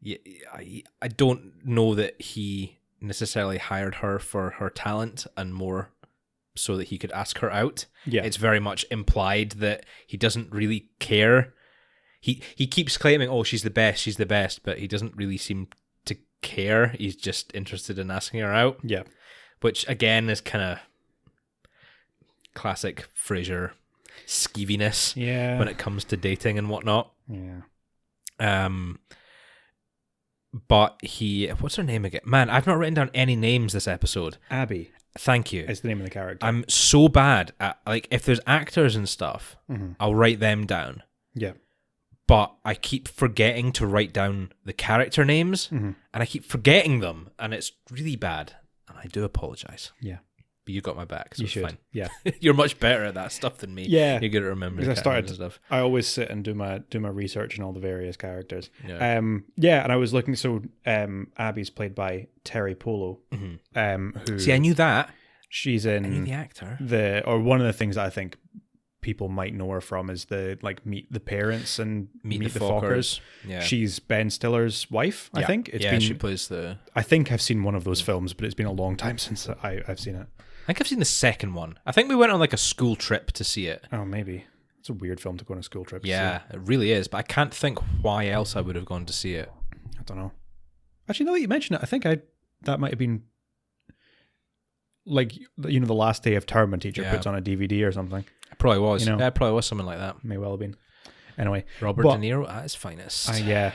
[SPEAKER 1] I don't know that he necessarily hired her for her talent and more so that he could ask her out. Yeah. It's very much implied that he doesn't really care. He keeps claiming, oh, she's the best, but he doesn't really seem to care. He's just interested in asking her out.
[SPEAKER 2] Yeah.
[SPEAKER 1] Which, again, is kind of classic Frasier skeeviness when it comes to dating and whatnot.
[SPEAKER 2] Yeah.
[SPEAKER 1] But what's her name again? Man, I've not written down any names this episode.
[SPEAKER 2] Abby.
[SPEAKER 1] Thank you.
[SPEAKER 2] It's the name of the character.
[SPEAKER 1] I'm so bad at, like, if there's actors and stuff, I'll write them down.
[SPEAKER 2] Yeah.
[SPEAKER 1] But I keep forgetting to write down the character names, and I keep forgetting them, and it's really bad. And I do apologize.
[SPEAKER 2] Yeah.
[SPEAKER 1] But you got my back, so
[SPEAKER 2] you
[SPEAKER 1] it's
[SPEAKER 2] should.
[SPEAKER 1] fine.
[SPEAKER 2] Yeah.
[SPEAKER 1] You're much better at that stuff than me.
[SPEAKER 2] Yeah.
[SPEAKER 1] You're good at remembering and stuff.
[SPEAKER 2] I always sit and do my research on all the various characters.
[SPEAKER 1] Yeah.
[SPEAKER 2] And I was looking, so Abby's played by Teri Polo. Who...
[SPEAKER 1] See, I knew that.
[SPEAKER 2] She's in...
[SPEAKER 1] I knew the actor.
[SPEAKER 2] One of the things that I think people might know her from is the Meet the Parents and Meet the Fockers.
[SPEAKER 1] Yeah.
[SPEAKER 2] She's Ben Stiller's wife, I think.
[SPEAKER 1] She plays the...
[SPEAKER 2] I think I've seen one of those films, but it's been a long time since I've seen it.
[SPEAKER 1] I think I've seen the second one. I think we went on like a school trip to see it.
[SPEAKER 2] Oh, maybe. It's a weird film to go on a school trip to see.
[SPEAKER 1] Yeah, it really is, but I can't think why else I would have gone to see it.
[SPEAKER 2] I don't know. Actually, now that you mention it, I think that might have been like, the last day of term when teacher puts on a DVD or something.
[SPEAKER 1] It probably was. Yeah, it probably was something like that.
[SPEAKER 2] May well have been. Anyway.
[SPEAKER 1] Robert De Niro at his finest.
[SPEAKER 2] Yeah.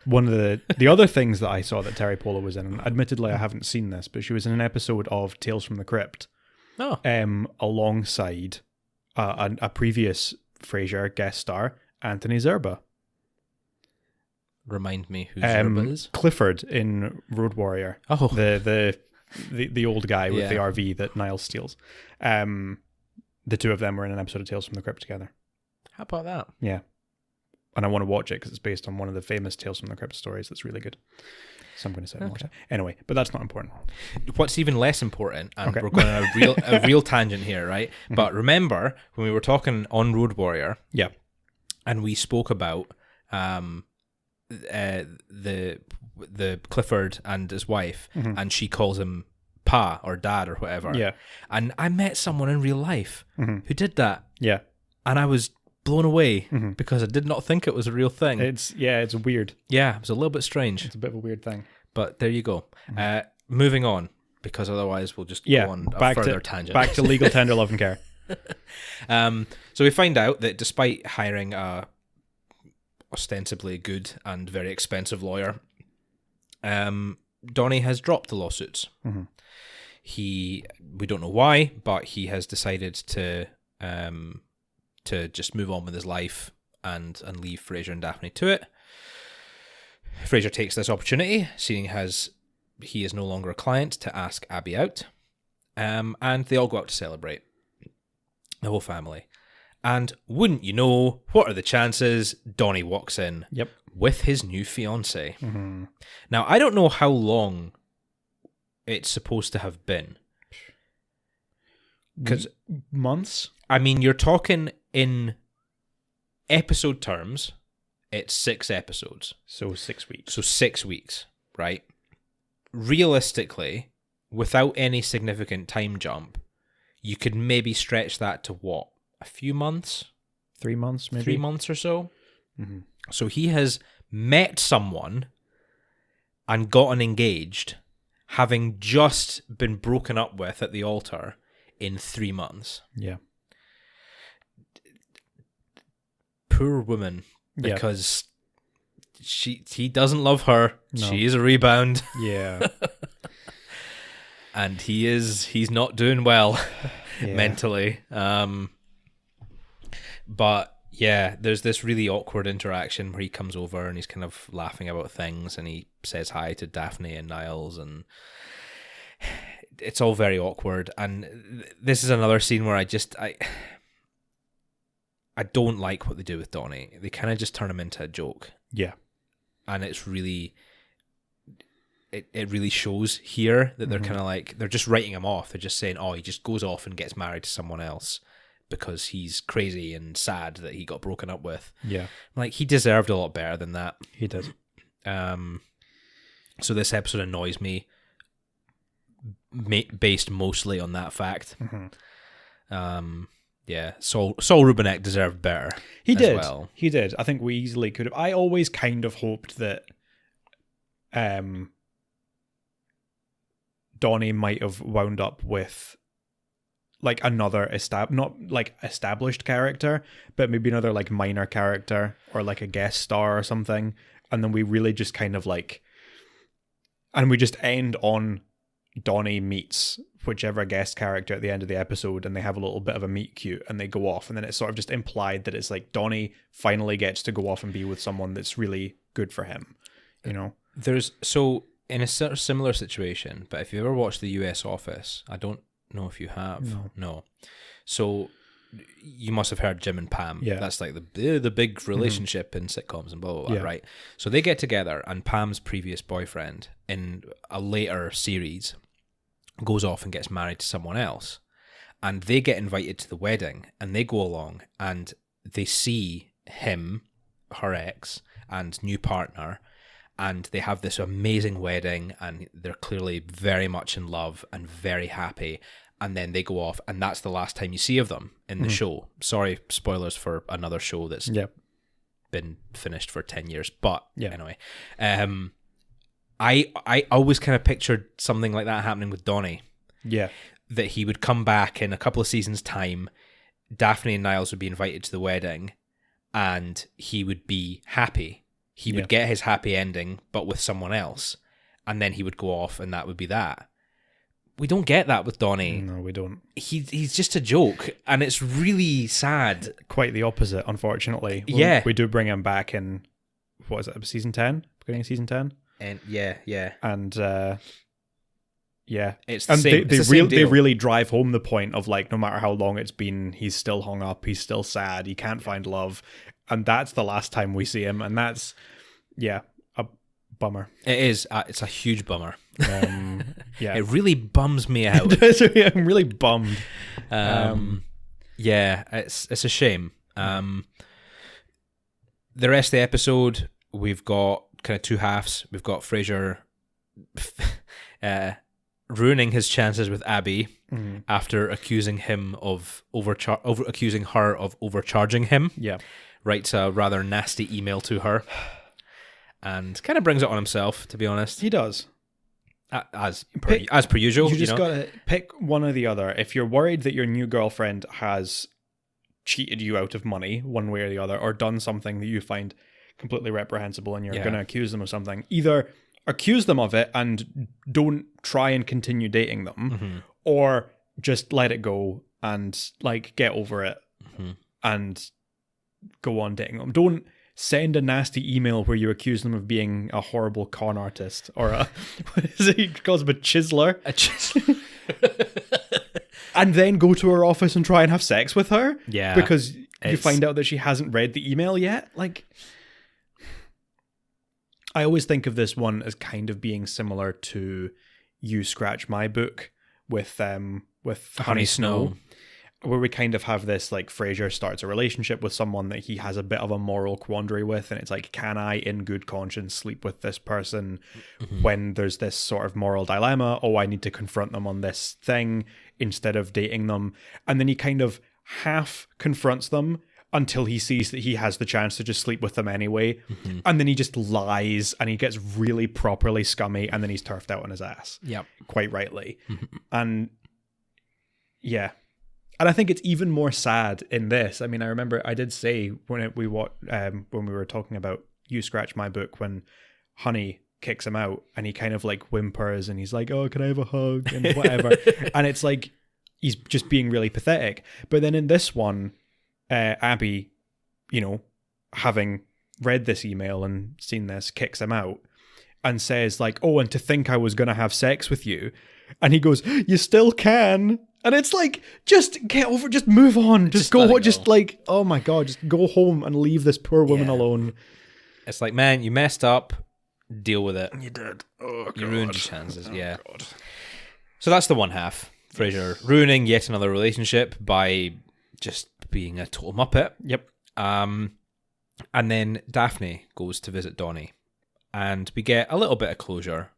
[SPEAKER 2] One of the other things that I saw that Teri Polo was in, and admittedly I haven't seen this, but she was in an episode of Tales from the Crypt.
[SPEAKER 1] Oh.
[SPEAKER 2] Alongside a previous Frasier guest star, Anthony Zerba.
[SPEAKER 1] Remind me who Zerba is?
[SPEAKER 2] Clifford in Road Warrior.
[SPEAKER 1] Oh.
[SPEAKER 2] The old guy with the RV that Niles steals. The two of them were in an episode of Tales from the Crypt together.
[SPEAKER 1] How about that?
[SPEAKER 2] Yeah. And I want to watch it because it's based on one of the famous Tales from the Crypt stories that's really good. So I'm going to sit and watch it. Anyway, but that's not important.
[SPEAKER 1] What's even less important, and we're going on a real tangent here, right? Mm-hmm. But remember when we were talking on Road Warrior, and we spoke about the Clifford and his wife, and she calls him Pa or Dad or whatever.
[SPEAKER 2] Yeah.
[SPEAKER 1] And I met someone in real life who did that.
[SPEAKER 2] Yeah.
[SPEAKER 1] And I was blown away because I did not think it was a real thing.
[SPEAKER 2] It's weird.
[SPEAKER 1] Yeah, it was a little bit strange.
[SPEAKER 2] It's a bit of a weird thing.
[SPEAKER 1] But there you go. Moving on, because otherwise we'll just go on a further tangent.
[SPEAKER 2] Back to legal tender love and care.
[SPEAKER 1] So we find out that despite hiring a ostensibly good and very expensive lawyer, Donnie has dropped the lawsuits. We don't know why, but he has decided to just move on with his life and leave Frasier and Daphne to it. Frasier takes this opportunity, seeing as he is no longer a client, to ask Abby out. And they all go out to celebrate. The whole family. And wouldn't you know, what are the chances? Donnie walks in with his new fiancée. Now, I don't know how long it's supposed to have been. Because
[SPEAKER 2] months?
[SPEAKER 1] I mean, you're talking in episode terms, it's 6 episodes.
[SPEAKER 2] So 6 weeks.
[SPEAKER 1] So 6 weeks, right? Realistically, without any significant time jump, you could maybe stretch that to what? A few months?
[SPEAKER 2] 3 months, maybe?
[SPEAKER 1] 3 months or so? So he has met someone and gotten engaged, having just been broken up with at the altar in 3 months.
[SPEAKER 2] Yeah.
[SPEAKER 1] Poor woman, because he doesn't love her. No. She is a rebound.
[SPEAKER 2] Yeah.
[SPEAKER 1] And he's not doing well mentally. But yeah, there's this really awkward interaction where he comes over and he's kind of laughing about things, and he says hi to Daphne and Niles, and it's all very awkward. And this is another scene where I don't like what they do with Donnie. They kind of just turn him into a joke.
[SPEAKER 2] Yeah.
[SPEAKER 1] And it's really... It really shows here that they're kind of like... They're just writing him off. They're just saying, he just goes off and gets married to someone else because he's crazy and sad that he got broken up with.
[SPEAKER 2] Yeah.
[SPEAKER 1] Like, he deserved a lot better than that.
[SPEAKER 2] He did.
[SPEAKER 1] So this episode annoys me based mostly on that fact. Yeah, Saul Rubinek deserved better.
[SPEAKER 2] He did. Well. He did. I think we easily could have. I always kind of hoped that Donnie might have wound up with like another not like established character, but maybe another like minor character or like a guest star or something, and then we really just kind of like, and we just end on Donnie meets whichever guest character at the end of the episode, and they have a little bit of a meet cute and they go off, and then it's sort of just implied that it's like Donnie finally gets to go off and be with someone that's really good for him, you know?
[SPEAKER 1] There's, so in a sort of similar situation, but if you ever watched the US Office, I don't know if you have. No. So you must have heard Jim and Pam.
[SPEAKER 2] Yeah.
[SPEAKER 1] That's like the big relationship in sitcoms and blah, blah, blah, right? So they get together, and Pam's previous boyfriend in a later series goes off and gets married to someone else. And they get invited to the wedding, and they go along, and they see him, her ex, and new partner, and they have this amazing wedding, and they're clearly very much in love and very happy. And then they go off, and that's the last time you see of them in the show. Sorry, spoilers for another show that's been finished for 10 years. But anyway, I always kind of pictured something like that happening with Donnie.
[SPEAKER 2] Yeah.
[SPEAKER 1] That he would come back in a couple of seasons' time, Daphne and Niles would be invited to the wedding, and he would be happy. He would get his happy ending, but with someone else. And then he would go off, and that would be that. We don't get that with Donnie.
[SPEAKER 2] No, we don't.
[SPEAKER 1] He's just a joke, and it's really sad.
[SPEAKER 2] Quite the opposite, unfortunately. We do bring him back in, what is it, season 10? Beginning of season 10?
[SPEAKER 1] And yeah.
[SPEAKER 2] And
[SPEAKER 1] it's the same.
[SPEAKER 2] They really drive home the point of, like, no matter how long it's been, he's still hung up, he's still sad, he can't find love, and that's the last time we see him, and that's a bummer.
[SPEAKER 1] It is. It's a huge bummer.
[SPEAKER 2] Yeah,
[SPEAKER 1] it really bums me out.
[SPEAKER 2] I'm really bummed.
[SPEAKER 1] It's a shame. The rest of the episode, we've got kind of two halves. We've got Frasier ruining his chances with Abby after accusing him of accusing her of overcharging him.
[SPEAKER 2] Yeah,
[SPEAKER 1] writes a rather nasty email to her, and kind of brings it on himself. To be honest,
[SPEAKER 2] he does.
[SPEAKER 1] As per usual,
[SPEAKER 2] you just gotta pick one or the other. If you're worried that your new girlfriend has cheated you out of money one way or the other, or done something that you find completely reprehensible, and you're gonna accuse them of something, either accuse them of it and don't try and continue dating them, or just let it go and, like, get over it and go on dating them. Don't send a nasty email where you accuse them of being a horrible con artist, or what is it? He calls him a chiseler. And then go to her office and try and have sex with her. Yeah. Because you find out that she hasn't read the email yet. Like, I always think of this one as kind of being similar to You Scratch My Book with Honey Snow. Where we kind of have this, like, Frasier starts a relationship with someone that he has a bit of a moral quandary with, and it's like, can I in good conscience sleep with this person when there's this sort of moral dilemma? Oh, I need to confront them on this thing instead of dating them. And then he kind of half confronts them until he sees that he has the chance to just sleep with them anyway. And then he just lies, and he gets really properly scummy, and then he's turfed out on his ass.
[SPEAKER 1] Yep.
[SPEAKER 2] Quite rightly. And yeah. And I think it's even more sad in this. I mean, I remember I did say when we were talking about You Scratch My Book, when Honey kicks him out and he kind of, like, whimpers and he's like, oh, can I have a hug and whatever. And it's like, he's just being really pathetic. But then in this one, Abby, you know, having read this email and seen this, kicks him out and says, like, oh, and to think I was going to have sex with you. And he goes, you still can. And it's like, just get over, just move on, just go, just like, oh my God, just go home and leave this poor woman alone.
[SPEAKER 1] It's like, man, you messed up, deal with it.
[SPEAKER 2] You did. Oh, God.
[SPEAKER 1] You ruined your chances, God. So that's the one half. Frasier ruining yet another relationship by just being a total muppet.
[SPEAKER 2] Yep.
[SPEAKER 1] And then Daphne goes to visit Donnie, and we get a little bit of closure.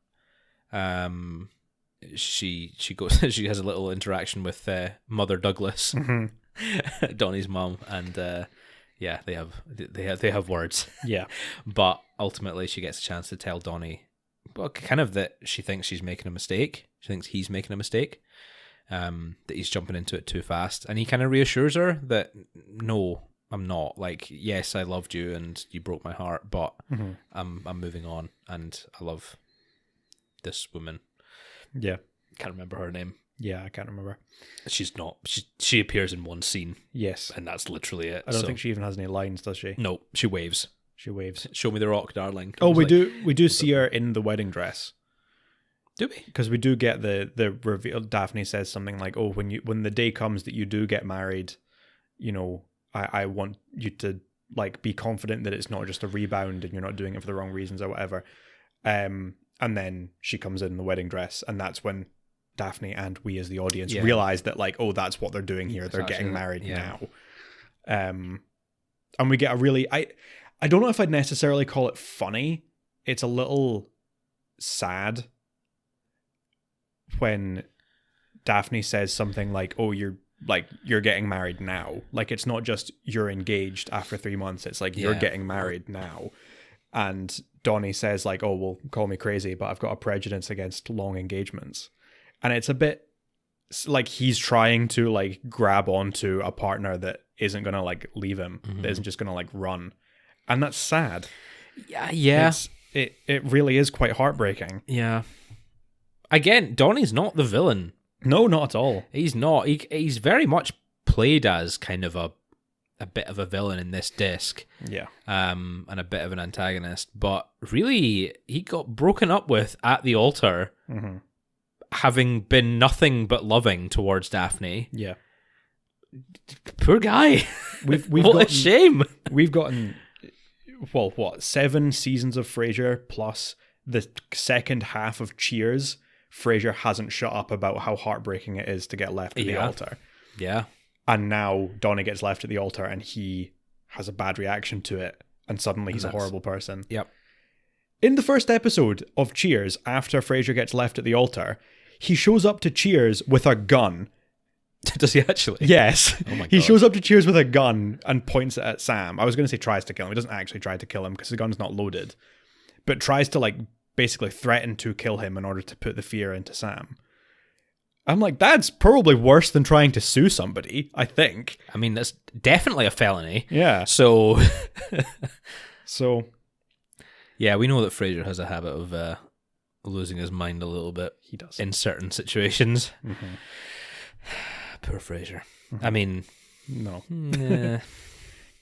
[SPEAKER 1] She goes. She has a little interaction with Mother Douglas, Donnie's mom, and they have words.
[SPEAKER 2] Yeah,
[SPEAKER 1] but ultimately she gets a chance to tell Donnie, well, kind of that she thinks she's making a mistake. She thinks he's making a mistake. That he's jumping into it too fast, and he kind of reassures her that no, I'm not. Like, yes, I loved you and you broke my heart, but I'm moving on, and I love this woman.
[SPEAKER 2] Yeah.
[SPEAKER 1] Can't remember her name.
[SPEAKER 2] Yeah, I can't remember.
[SPEAKER 1] She's not. She appears in one scene.
[SPEAKER 2] Yes.
[SPEAKER 1] And that's literally it.
[SPEAKER 2] I don't think she even has any lines, does she?
[SPEAKER 1] No, she waves.
[SPEAKER 2] She waves.
[SPEAKER 1] Show me the rock, darling.
[SPEAKER 2] Oh, we do see her in the wedding dress.
[SPEAKER 1] Do we?
[SPEAKER 2] Because we do get the reveal. Daphne says something like, "Oh, when the day comes that you do get married, you know, I want you to like be confident that it's not just a rebound and you're not doing it for the wrong reasons or whatever." And then she comes in the wedding dress, and that's when Daphne and we as the audience realize that like, oh, that's what they're doing here. They're getting married now. And we get a really I don't know if I'd necessarily call it funny. It's a little sad when Daphne says something like, "Oh, you're getting married now." Like, it's not just you're engaged after 3 months. It's like you're getting married now. And Donnie says like, "Oh, well, call me crazy, but I've got a prejudice against long engagements." And it's a bit like he's trying to like grab onto a partner that isn't going to like leave him, that isn't just going to like run. And that's sad.
[SPEAKER 1] Yeah.
[SPEAKER 2] It really is quite heartbreaking.
[SPEAKER 1] Yeah. Again, Donnie's not the villain.
[SPEAKER 2] No, not at all.
[SPEAKER 1] He's not. He's very much played as kind of a bit of a villain in this disc.
[SPEAKER 2] Yeah.
[SPEAKER 1] And a bit of an antagonist. But really, he got broken up with at the altar, having been nothing but loving towards Daphne.
[SPEAKER 2] Yeah.
[SPEAKER 1] Poor guy. What a shame.
[SPEAKER 2] We've gotten, 7 seasons of Frasier plus the second half of Cheers. Frasier hasn't shut up about how heartbreaking it is to get left at the altar.
[SPEAKER 1] Yeah.
[SPEAKER 2] And now Donnie gets left at the altar and he has a bad reaction to it. And suddenly he's a horrible person.
[SPEAKER 1] Yep.
[SPEAKER 2] In the first episode of Cheers, after Frasier gets left at the altar, he shows up to Cheers with a gun.
[SPEAKER 1] Does he actually?
[SPEAKER 2] Yes.
[SPEAKER 1] Oh my God.
[SPEAKER 2] He shows up to Cheers with a gun and points it at Sam. I was going to say tries to kill him. He doesn't actually try to kill him because the gun's not loaded. But tries to like basically threaten to kill him in order to put the fear into Sam. I'm like, that's probably worse than trying to sue somebody, I think.
[SPEAKER 1] I mean, that's definitely a felony.
[SPEAKER 2] Yeah.
[SPEAKER 1] So...
[SPEAKER 2] Yeah,
[SPEAKER 1] we know that Frasier has a habit of losing his mind a little bit.
[SPEAKER 2] He does.
[SPEAKER 1] In certain situations. Poor Frasier. I mean...
[SPEAKER 2] No.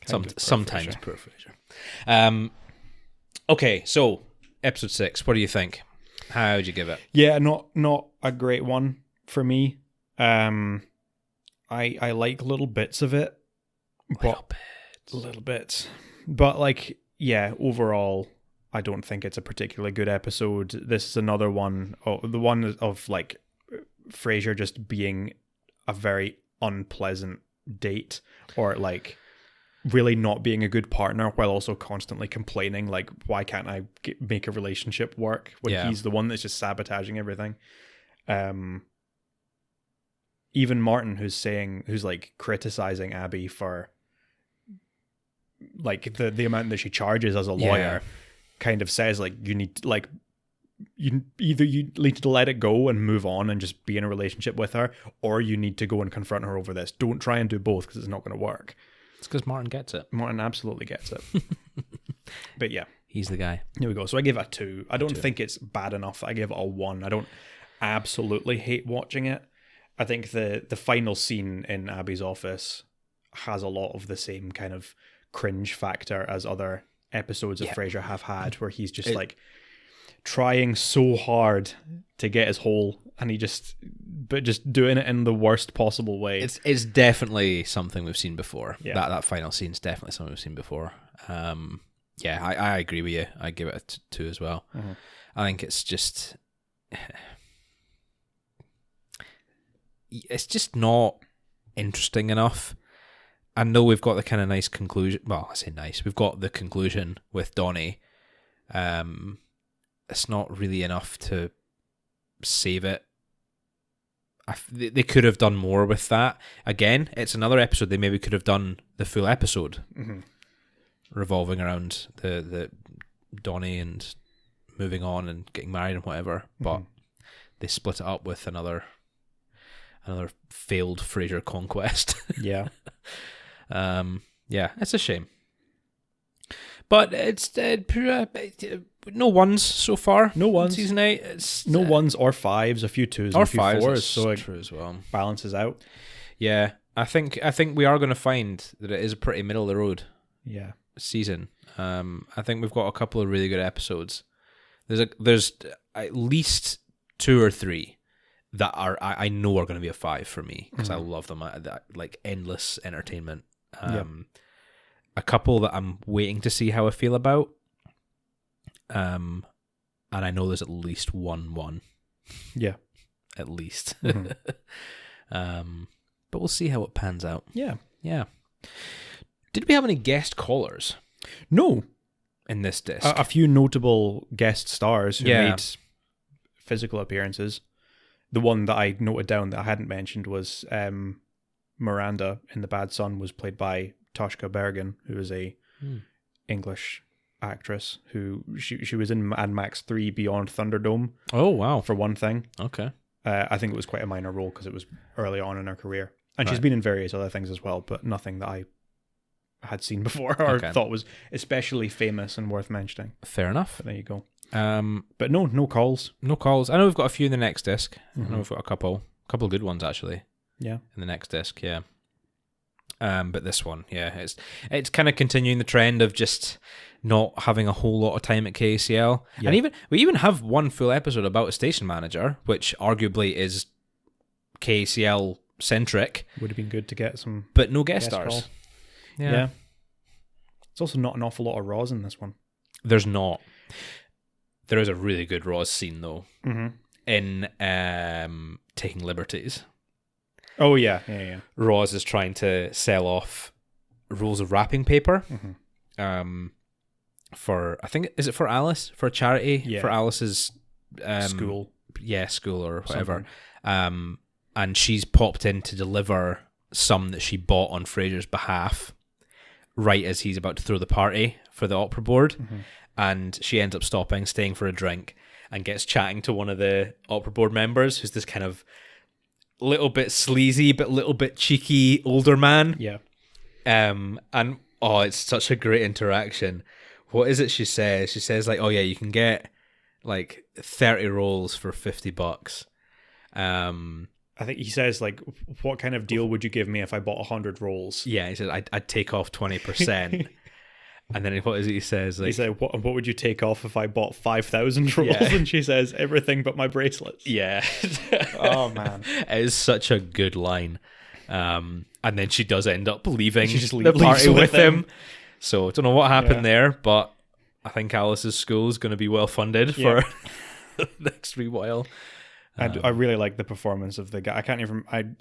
[SPEAKER 1] Sometimes poor Frasier. Okay, so... Episode 6, what do you think? How would you give it?
[SPEAKER 2] Yeah, not a great one for me. I like little bits of it. Little bits. But like, yeah, overall, I don't think it's a particularly good episode. This is another one, the one of like Frasier just being a very unpleasant date, or like really not being a good partner while also constantly complaining like, why can't I make a relationship work when he's the one that's just sabotaging everything. Even Martin, who's like criticizing Abby for like the amount that she charges as a lawyer, kind of says like, you need you need to let it go and move on and just be in a relationship with her, or you need to go and confront her over this. Don't try and do both because it's not going to work.
[SPEAKER 1] It's because Martin gets it.
[SPEAKER 2] Martin absolutely gets it. But yeah.
[SPEAKER 1] He's the guy.
[SPEAKER 2] Here we go. So I give it a 2. I don't think it's bad enough. I give it a 1. I don't absolutely hate watching it. I think the final scene in Abby's office has a lot of the same kind of cringe factor as other episodes of Frasier have had, where he's just like trying so hard to get his hole, and just doing it in the worst possible way.
[SPEAKER 1] It's definitely something we've seen before.
[SPEAKER 2] Yeah.
[SPEAKER 1] That final scene's definitely something we've seen before. I agree with you. I give it a 2 as well. I think it's just not interesting enough. I know we've got the kind of nice conclusion. Well, I say nice. We've got the conclusion with Donnie. It's not really enough to save it. They could have done more with that. Again, it's another episode. They maybe could have done the full episode revolving around the Donnie and moving on and getting married and whatever. But they split it up with another failed Frasier conquest.
[SPEAKER 2] Yeah.
[SPEAKER 1] It's a shame. But it's no ones so far.
[SPEAKER 2] No ones.
[SPEAKER 1] Season 8. It's
[SPEAKER 2] no 1s or 5s, a few 2s,
[SPEAKER 1] or
[SPEAKER 2] and a few
[SPEAKER 1] 5s,
[SPEAKER 2] 4s. So it
[SPEAKER 1] true as well.
[SPEAKER 2] Balances out.
[SPEAKER 1] Yeah, I think we are going to find that it is a pretty middle of the road.
[SPEAKER 2] Yeah.
[SPEAKER 1] Season. I think we've got a couple of really good episodes. There's at least 2 or 3 that are I know are going to be a 5 for me because I love them. Like endless entertainment. A couple that I'm waiting to see how I feel about. And I know there's at least one.
[SPEAKER 2] Yeah.
[SPEAKER 1] At least. But we'll see how it pans out.
[SPEAKER 2] Yeah.
[SPEAKER 1] Yeah. Did we have any guest callers?
[SPEAKER 2] No.
[SPEAKER 1] In this disc?
[SPEAKER 2] A few notable guest stars who made physical appearances. The one that I noted down that I hadn't mentioned was Miranda in The Bad Son was played by Toshka Bergen, who is a English actress who she was in Mad Max 3 Beyond Thunderdome.
[SPEAKER 1] Oh, wow.
[SPEAKER 2] For one thing.
[SPEAKER 1] Okay.
[SPEAKER 2] I think it was quite a minor role because it was early on in her career. And she's been in various other things as well, but nothing that I had seen before or thought was especially famous and worth mentioning.
[SPEAKER 1] Fair enough.
[SPEAKER 2] But there you go. But no calls.
[SPEAKER 1] No calls. I know we've got a few in the next disc. I know we've got a couple good ones actually.
[SPEAKER 2] Yeah.
[SPEAKER 1] In the next disc, yeah. But this one, it's kind of continuing the trend of just not having a whole lot of time at KCL. Yeah. And we even have one full episode about a station manager, which arguably is KCL centric.
[SPEAKER 2] Would have been good to get some,
[SPEAKER 1] but no guest stars.
[SPEAKER 2] Call. Yeah. It's also not an awful lot of Raws in this one.
[SPEAKER 1] There's not. There is a really good Raws scene though. In Taking Liberties.
[SPEAKER 2] Oh yeah.
[SPEAKER 1] Roz is trying to sell off rolls of wrapping paper. For I think is it for Alice, for a charity for Alice's
[SPEAKER 2] school.
[SPEAKER 1] Yeah, school or whatever. And she's popped in to deliver some that she bought on Frasier's behalf right as he's about to throw the party for the opera board. And she ends up staying for a drink, and gets chatting to one of the opera board members, who's this kind of little bit sleazy but little bit cheeky older man.
[SPEAKER 2] Yeah.
[SPEAKER 1] And it's such a great interaction. What is it she says? She says like, oh yeah, you can get like 30 rolls for $50.
[SPEAKER 2] I think he says like, what kind of deal would you give me if I bought 100 rolls?
[SPEAKER 1] Yeah, he says I'd take off 20%. And then what is it he says? Like,
[SPEAKER 2] he said, what would you take off if I bought 5,000 rolls? Yeah. And she says, everything but my bracelets.
[SPEAKER 1] Yeah.
[SPEAKER 2] Oh, man.
[SPEAKER 1] It is such a good line. And then she does end up leaving
[SPEAKER 2] the
[SPEAKER 1] party with him. So I don't know what happened there, but I think Alice's school is going to be well funded for the next wee while.
[SPEAKER 2] I really like the performance of the guy.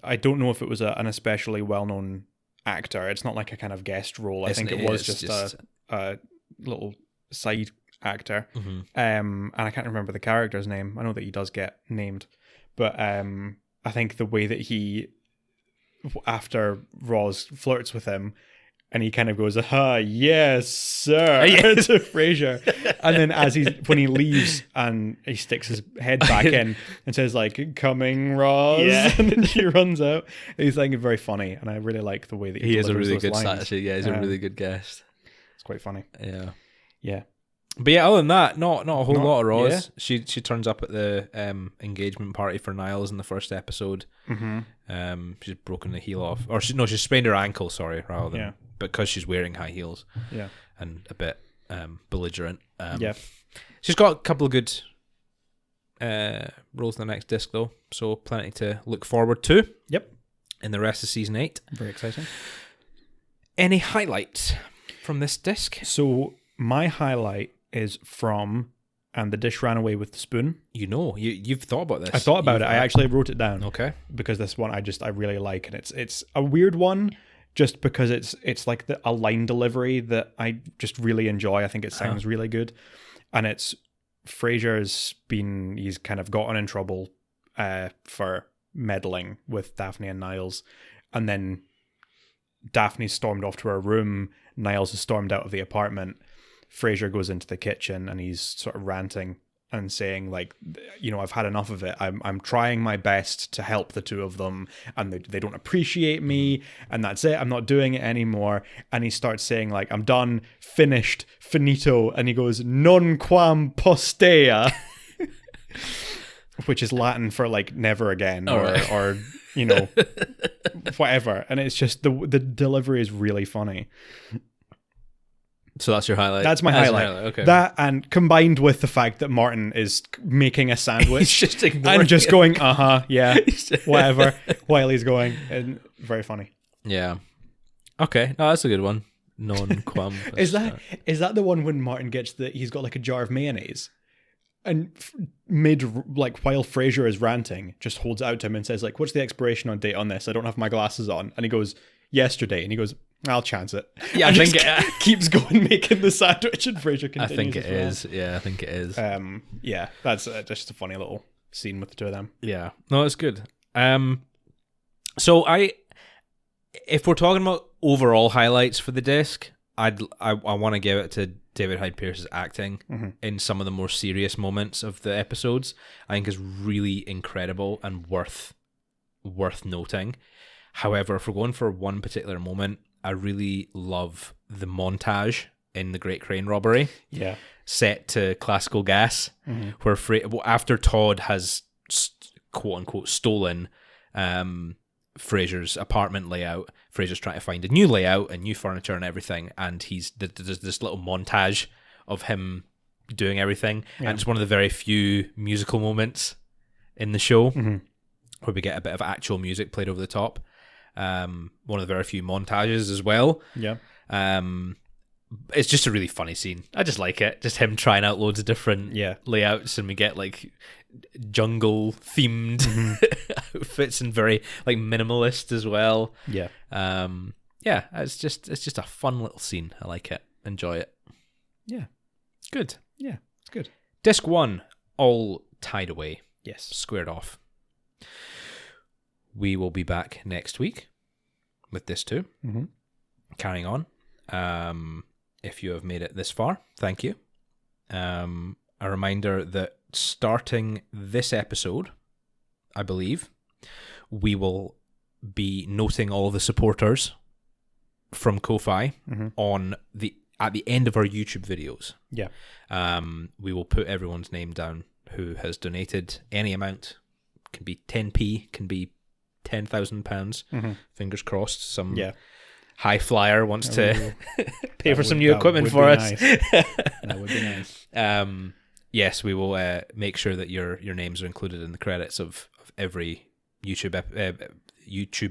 [SPEAKER 2] I don't know if it was an especially well-known actor. It's not like a kind of guest role. I think it was just a little side actor. And I can't remember the character's name. I know that he does get named, but I think the way that he, after Roz flirts with him, and he kind of goes, yes, sir, to Frasier. And then when he leaves and he sticks his head back in and says like, coming, Roz. Yeah. And then she runs out. He's like very funny. And I really like the way that he
[SPEAKER 1] is a really good
[SPEAKER 2] lines.
[SPEAKER 1] actually. Yeah, he's a really good guest.
[SPEAKER 2] It's quite funny.
[SPEAKER 1] Yeah.
[SPEAKER 2] Yeah.
[SPEAKER 1] But yeah, other than that, not a whole lot of Roz. Yeah. She turns up at the engagement party for Niles in the first episode. She's broken the heel off. Or she's sprained her ankle, rather than because she's wearing high heels.
[SPEAKER 2] Yeah.
[SPEAKER 1] And a bit belligerent.
[SPEAKER 2] Yeah.
[SPEAKER 1] She's got a couple of good roles in the next disc though, so plenty to look forward to.
[SPEAKER 2] Yep.
[SPEAKER 1] In the rest of season 8.
[SPEAKER 2] Very exciting.
[SPEAKER 1] Any highlights from this disc?
[SPEAKER 2] So my highlight is from And the Dish Ran Away with the Spoon.
[SPEAKER 1] You've thought about this.
[SPEAKER 2] I thought about it. I actually wrote it down.
[SPEAKER 1] Okay.
[SPEAKER 2] Because this one I really like, and it's a weird one just because it's like a line delivery that I just really enjoy. I think it sounds really good. And it's Frasier's he's kind of gotten in trouble for meddling with Daphne and Niles. And then Daphne's stormed off to her room. Niles has stormed out of the apartment. Frasier goes into the kitchen and he's sort of ranting and saying like, I've had enough of it. I'm trying my best to help the two of them and they don't appreciate me and that's it. I'm not doing it anymore. And he starts saying like, I'm done, finished, finito. And he goes, non quam postea, which is Latin for like never again or whatever. And it's just the delivery is really funny.
[SPEAKER 1] So that's your highlight?
[SPEAKER 2] That's my highlight.
[SPEAKER 1] Okay.
[SPEAKER 2] That, and combined with the fact that Martin is making a sandwich
[SPEAKER 1] just
[SPEAKER 2] and just going, yeah, whatever, while he's going. And very funny.
[SPEAKER 1] Yeah. Okay. No, that's a good one. Non quam.
[SPEAKER 2] Is that the one when Martin gets he's got like a jar of mayonnaise, and while Frasier is ranting, just holds it out to him and says like, "What's the expiration on date on this? I don't have my glasses on." And he goes, "Yesterday." And he goes, "I'll chance it."
[SPEAKER 1] Yeah, I think it
[SPEAKER 2] keeps going making the sandwich, and Frasier continues.
[SPEAKER 1] I think it is. Yeah, I think it is.
[SPEAKER 2] Yeah, that's just a funny little scene with the two of them.
[SPEAKER 1] Yeah, no, it's good. So if we're talking about overall highlights for the disc, I want to give it to David Hyde Pierce's acting in some of the more serious moments of the episodes. I think is really incredible and worth noting. However, if we're going for one particular moment, I really love the montage in The Great Crane Robbery.
[SPEAKER 2] Yeah,
[SPEAKER 1] set to classical gas, where after Todd has quote unquote stolen Frasier's apartment layout, Frasier's trying to find a new layout and new furniture and everything, and there's this little montage of him doing everything, and it's one of the very few musical moments in the show where we get a bit of actual music played over the top. One of the very few montages as well.
[SPEAKER 2] Yeah.
[SPEAKER 1] It's just a really funny scene. I just like it. Just him trying out loads of different layouts, and we get like jungle themed outfits and very like minimalist as well.
[SPEAKER 2] Yeah.
[SPEAKER 1] It's just a fun little scene. I like it. Enjoy it.
[SPEAKER 2] Yeah.
[SPEAKER 1] Good.
[SPEAKER 2] Yeah, it's good.
[SPEAKER 1] Disc 1, all tied away.
[SPEAKER 2] Yes.
[SPEAKER 1] Squared off. We will be back next week with Disc 2. Carrying on. If you have made it this far, thank you. A reminder that starting this episode, I believe, we will be noting all of the supporters from Ko-Fi at the end of our YouTube videos.
[SPEAKER 2] Yeah.
[SPEAKER 1] We will put everyone's name down who has donated any amount. Can be 10p, can be £10,000. Fingers crossed. Some high flyer wants to pay for some new equipment for us.
[SPEAKER 2] That would be nice.
[SPEAKER 1] Yes, we will make sure that your names are included in the credits of every YouTube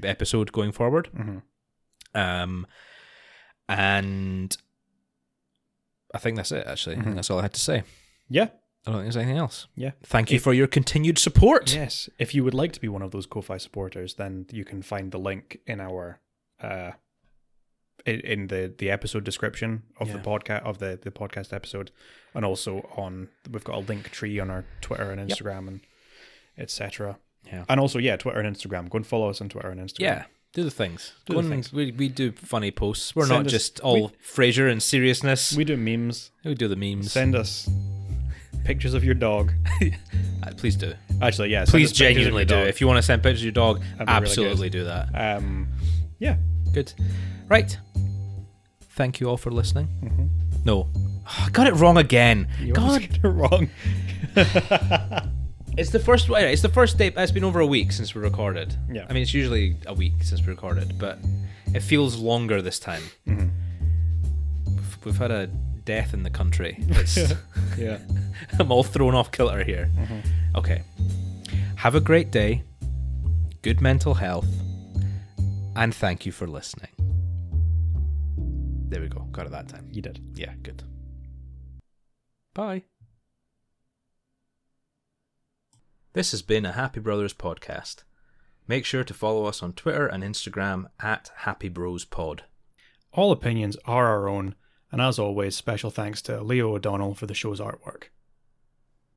[SPEAKER 1] episode going forward. And I think that's it, actually. I think that's all I had to say.
[SPEAKER 2] Yeah.
[SPEAKER 1] I don't think there's anything else.
[SPEAKER 2] Yeah.
[SPEAKER 1] Thank you for your continued support.
[SPEAKER 2] Yes. If you would like to be one of those Ko-Fi supporters, then you can find the link in our in the episode description of the podcast of the podcast episode, and also we've got a link tree on our Twitter and Instagram and etc.
[SPEAKER 1] Yeah.
[SPEAKER 2] And also Twitter and Instagram. Go and follow us on Twitter and Instagram.
[SPEAKER 1] Yeah. Do the things. We do funny posts. We're not just all Frasier and seriousness.
[SPEAKER 2] We do memes.
[SPEAKER 1] We do the memes.
[SPEAKER 2] Send us pictures of your dog.
[SPEAKER 1] Please do.
[SPEAKER 2] Actually, yeah.
[SPEAKER 1] Please genuinely do. If you want to send pictures of your dog, absolutely
[SPEAKER 2] really
[SPEAKER 1] do that.
[SPEAKER 2] Yeah.
[SPEAKER 1] Good. Right. Thank you all for listening. No. I got it wrong again.
[SPEAKER 2] You got it wrong.
[SPEAKER 1] It's the first day. It's been over a week since we recorded.
[SPEAKER 2] Yeah.
[SPEAKER 1] I mean, it's usually a week since we recorded, but it feels longer this time. We've had a death in the country.
[SPEAKER 2] Yeah.
[SPEAKER 1] I'm all thrown off kilter here. Okay. Have a great day. Good mental health. And thank you for listening. There we go. Got it that time.
[SPEAKER 2] You did.
[SPEAKER 1] Yeah, good. Bye. This has been a Happy Brothers podcast. Make sure to follow us on Twitter and Instagram at HappyBrosPod.
[SPEAKER 2] All opinions are our own, and as always, special thanks to Leah O'Donnell for the show's artwork.